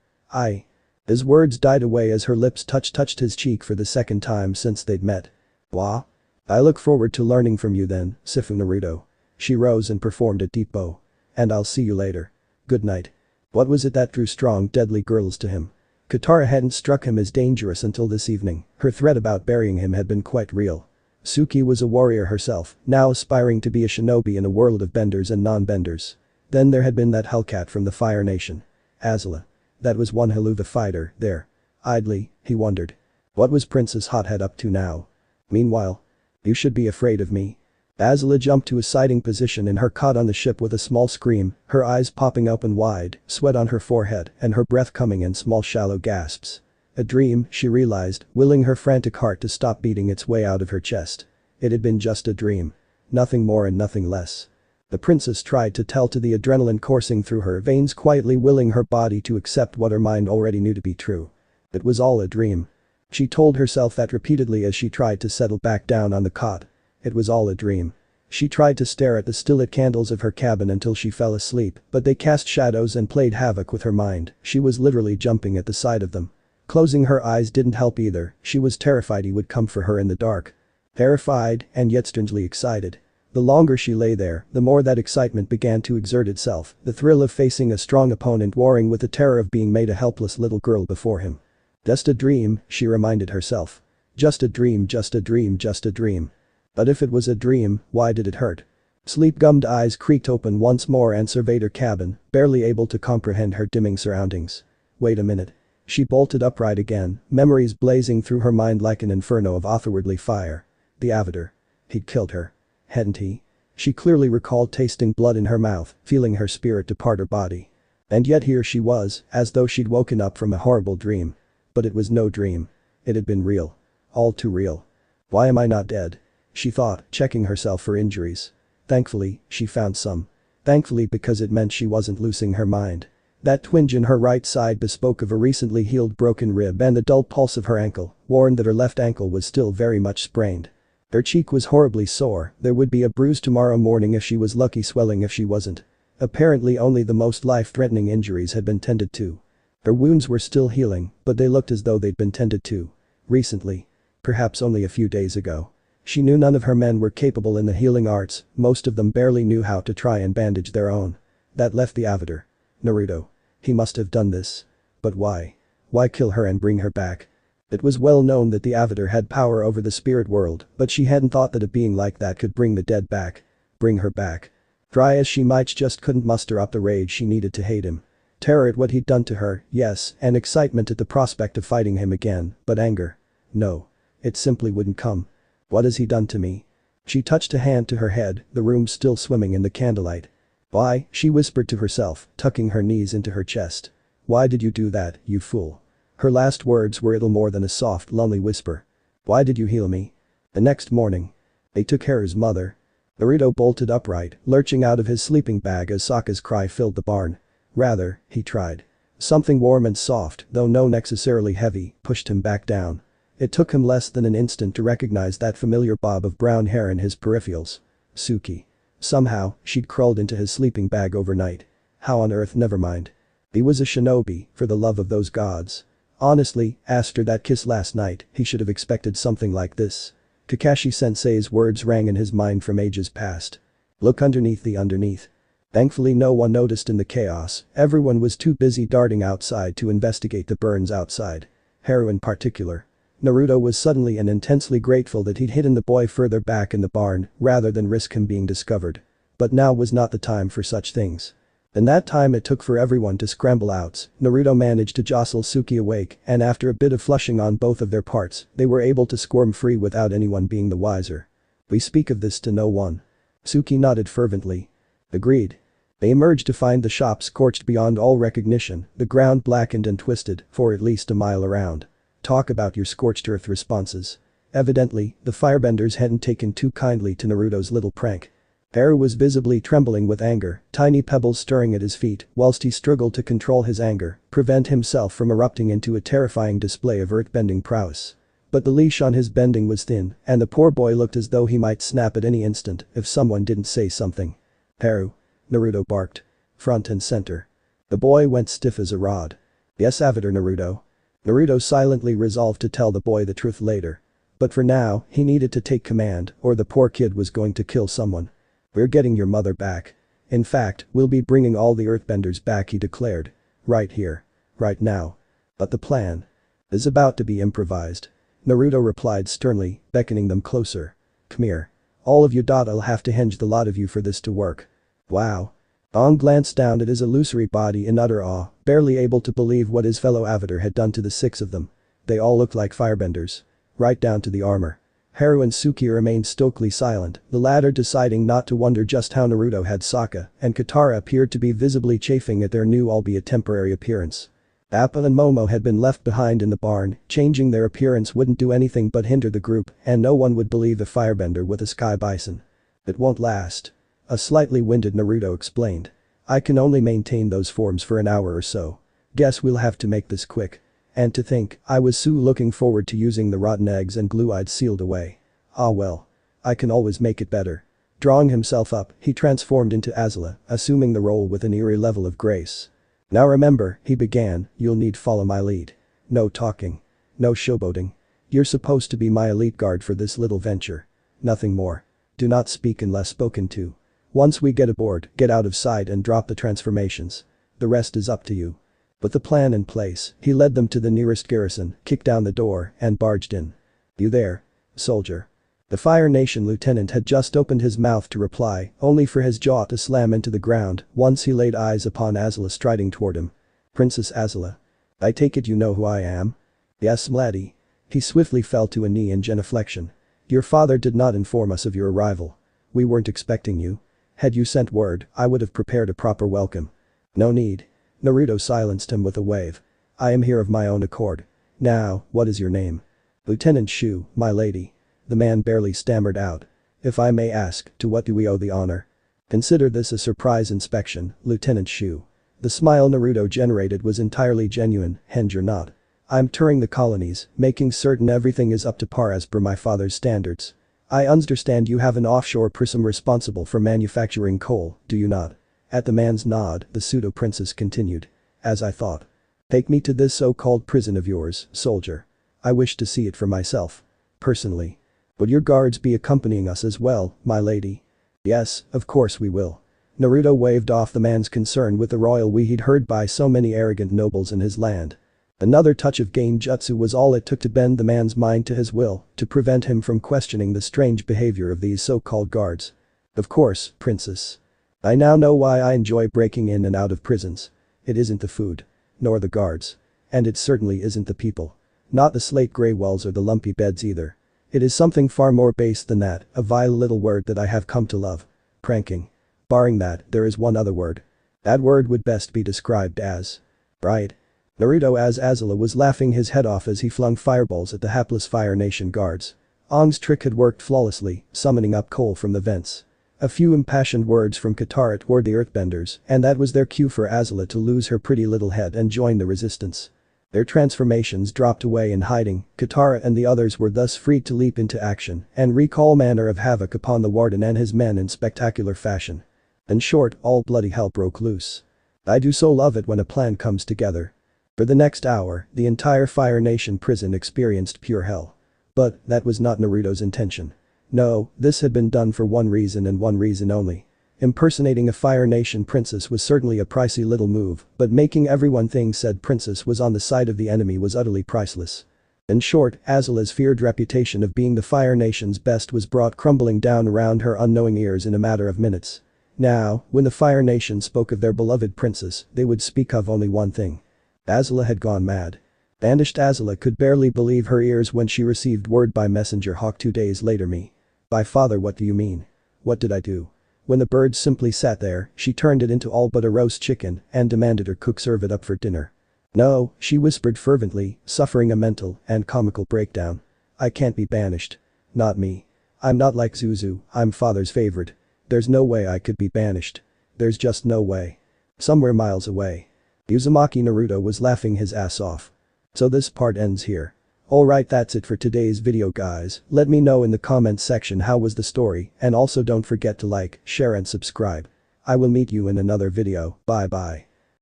His words died away as her lips touched his cheek for the second time since they'd met. Blah. I look forward to learning from you then, Sifu Naruto. She rose and performed a deep bow. And I'll see you later. Good night. What was it that drew strong, deadly girls to him? Katara hadn't struck him as dangerous until this evening, her threat about burying him had been quite real. Sasuke was a warrior herself, now aspiring to be a shinobi in a world of benders and non-benders. Then there had been that Hellcat from the Fire Nation. Azula. That was one hell of a fighter, there. Idly, he wondered. What was Princess Hothead up to now? Meanwhile. You should be afraid of me. Azula jumped to a sighting position in her cot on the ship with a small scream, her eyes popping open wide, sweat on her forehead, and her breath coming in small shallow gasps. A dream, she realized, willing her frantic heart to stop beating its way out of her chest. It had been just a dream. Nothing more and nothing less. The princess tried to tell to the adrenaline coursing through her veins, quietly willing her body to accept what her mind already knew to be true. It was all a dream. She told herself that repeatedly as she tried to settle back down on the cot. It was all a dream. She tried to stare at the still-lit candles of her cabin until she fell asleep, but they cast shadows and played havoc with her mind. She was literally jumping at the sight of them. Closing her eyes didn't help either, she was terrified he would come for her in the dark. Terrified, and yet strangely excited. The longer she lay there, the more that excitement began to exert itself, the thrill of facing a strong opponent warring with the terror of being made a helpless little girl before him. Just a dream, she reminded herself. Just a dream, just a dream, just a dream. But if it was a dream, why did it hurt? Sleep-gummed eyes creaked open once more and surveyed her cabin, barely able to comprehend her dimming surroundings. Wait a minute. She bolted upright again, memories blazing through her mind like an inferno of otherworldly fire. The Avatar. He'd killed her. Hadn't he? She clearly recalled tasting blood in her mouth, feeling her spirit depart her body. And yet here she was, as though she'd woken up from a horrible dream. But it was no dream. It had been real. All too real. Why am I not dead? She thought, checking herself for injuries. Thankfully, she found some. Thankfully because it meant she wasn't losing her mind. That twinge in her right side bespoke of a recently healed broken rib, and the dull pulse of her ankle warned that her left ankle was still very much sprained. Her cheek was horribly sore, there would be a bruise tomorrow morning if she was lucky, swelling if she wasn't. Apparently only the most life-threatening injuries had been tended to. Her wounds were still healing, but they looked as though they'd been tended to. Recently. Perhaps only a few days ago. She knew none of her men were capable in the healing arts, most of them barely knew how to try and bandage their own. That left the Avatar. Naruto. He must have done this. But why? Why kill her and bring her back? It was well known that the Avatar had power over the spirit world, but she hadn't thought that a being like that could bring the dead back. Bring her back. Try as she might, just couldn't muster up the rage she needed to hate him. Terror at what he'd done to her, yes, and excitement at the prospect of fighting him again, but anger. No. It simply wouldn't come. What has he done to me? She touched a hand to her head, the room still swimming in the candlelight. Why, she whispered to herself, tucking her knees into her chest. Why did you do that, you fool? Her last words were little more than a soft, lonely whisper. Why did you heal me? The next morning. They took Haru's mother. Naruto bolted upright, lurching out of his sleeping bag as Sokka's cry filled the barn. Rather, he tried. Something warm and soft, though no necessarily heavy, pushed him back down. It took him less than an instant to recognize that familiar bob of brown hair in his peripherals. Suki. Somehow, she'd crawled into his sleeping bag overnight. How on earth? Never mind. He was a shinobi, for the love of those gods. Honestly, after that kiss last night, he should have expected something like this. Kakashi-sensei's words rang in his mind from ages past. Look underneath the underneath. Thankfully no one noticed in the chaos, everyone was too busy darting outside to investigate the burns outside. Haru in particular. Naruto was suddenly and intensely grateful that he'd hidden the boy further back in the barn rather than risk him being discovered. But now was not the time for such things. In that time it took for everyone to scramble out, Naruto managed to jostle Suki awake, and after a bit of flushing on both of their parts, they were able to squirm free without anyone being the wiser. We speak of this to no one. Suki nodded fervently. Agreed. They emerged to find the shop scorched beyond all recognition, the ground blackened and twisted for at least a mile around. Talk about your scorched earth responses. Evidently, the firebenders hadn't taken too kindly to Naruto's little prank. Haru was visibly trembling with anger, tiny pebbles stirring at his feet, whilst he struggled to control his anger, prevent himself from erupting into a terrifying display of earthbending prowess. But the leash on his bending was thin, and the poor boy looked as though he might snap at any instant if someone didn't say something. Haru. Naruto barked. Front and center. The boy went stiff as a rod. Yes, Avatar Naruto. Naruto silently resolved to tell the boy the truth later. But for now, he needed to take command, or the poor kid was going to kill someone. We're getting your mother back. In fact, we'll be bringing all the earthbenders back, he declared. Right here. Right now. But the plan is about to be improvised. Naruto replied sternly, beckoning them closer. Come here. All of you. I'll have to henge the lot of you for this to work. Wow. Aang glanced down at his illusory body in utter awe, barely able to believe what his fellow Avatar had done to the six of them. They all looked like firebenders. Right down to the armor. Haru and Suki remained stoically silent, the latter deciding not to wonder just how Naruto had Sokka, and Katara appeared to be visibly chafing at their new albeit temporary appearance. Appa and Momo had been left behind in the barn, changing their appearance wouldn't do anything but hinder the group, and no one would believe a firebender with a sky bison. It won't last. A slightly winded Naruto explained. I can only maintain those forms for an hour or so. Guess we'll have to make this quick. And to think, I was so looking forward to using the rotten eggs and glue I'd sealed away. Ah well. I can always make it better. Drawing himself up, he transformed into Azula, assuming the role with an eerie level of grace. Now remember, he began, you'll need follow my lead. No talking. No showboating. You're supposed to be my elite guard for this little venture. Nothing more. Do not speak unless spoken to. Once we get aboard, get out of sight and drop the transformations. The rest is up to you. With the plan in place, he led them to the nearest garrison, kicked down the door, and barged in. You there, soldier? The Fire Nation lieutenant had just opened his mouth to reply, only for his jaw to slam into the ground once he laid eyes upon Azula striding toward him. Princess Azula. I take it you know who I am? Yes, laddie. He swiftly fell to a knee in genuflection. Your father did not inform us of your arrival. We weren't expecting you. Had you sent word, I would have prepared a proper welcome. No need. Naruto silenced him with a wave. I am here of my own accord. Now, what is your name? Lieutenant Shu, my lady. The man barely stammered out. If I may ask, to what do we owe the honor? Consider this a surprise inspection, Lieutenant Shu. The smile Naruto generated was entirely genuine, and you're not. I'm touring the colonies, making certain everything is up to par as per my father's standards. I understand you have an offshore prison responsible for manufacturing coal, do you not? At the man's nod, the pseudo-princess continued. As I thought. Take me to this so-called prison of yours, soldier. I wish to see it for myself. Personally. Would your guards be accompanying us as well, my lady? Yes, of course we will. Naruto waved off the man's concern with the royal we he'd heard by so many arrogant nobles in his land. Another touch of genjutsu was all it took to bend the man's mind to his will, to prevent him from questioning the strange behavior of these so-called guards. Of course, princess. I now know why I enjoy breaking in and out of prisons. It isn't the food. Nor the guards. And it certainly isn't the people. Not the slate gray walls or the lumpy beds either. It is something far more base than that, a vile little word that I have come to love. Pranking. Barring that, there is one other word. That word would best be described as. Right. Naruto as Azula was laughing his head off as he flung fireballs at the hapless Fire Nation guards. Aang's trick had worked flawlessly, summoning up coal from the vents. A few impassioned words from Katara toward the earthbenders, and that was their cue for Azula to lose her pretty little head and join the resistance. Their transformations dropped away in hiding, Katara and the others were thus free to leap into action and wreak all manner of havoc upon the warden and his men in spectacular fashion. In short, all bloody hell broke loose. I do so love it when a plan comes together. For the next hour, the entire Fire Nation prison experienced pure hell. But that was not Naruto's intention. No, this had been done for one reason and one reason only. Impersonating a Fire Nation princess was certainly a pricey little move, but making everyone think said princess was on the side of the enemy was utterly priceless. In short, Azula's feared reputation of being the Fire Nation's best was brought crumbling down around her unknowing ears in a matter of minutes. Now, when the Fire Nation spoke of their beloved princess, they would speak of only one thing. Azula had gone mad. Banished Azula could barely believe her ears when she received word by messenger hawk 2 days later. Me. By father, what do you mean? What did I do? When the bird simply sat there, she turned it into all but a roast chicken and demanded her cook serve it up for dinner. No, she whispered fervently, suffering a mental and comical breakdown. I can't be banished. Not me. I'm not like Zuzu, I'm father's favorite. There's no way I could be banished. There's just no way. Somewhere miles away. Uzumaki Naruto was laughing his ass off. So this part ends here. Alright, that's it for today's video guys. Let me know in the comments section how was the story, and also don't forget to like, share and subscribe. I will meet you in another video. Bye bye.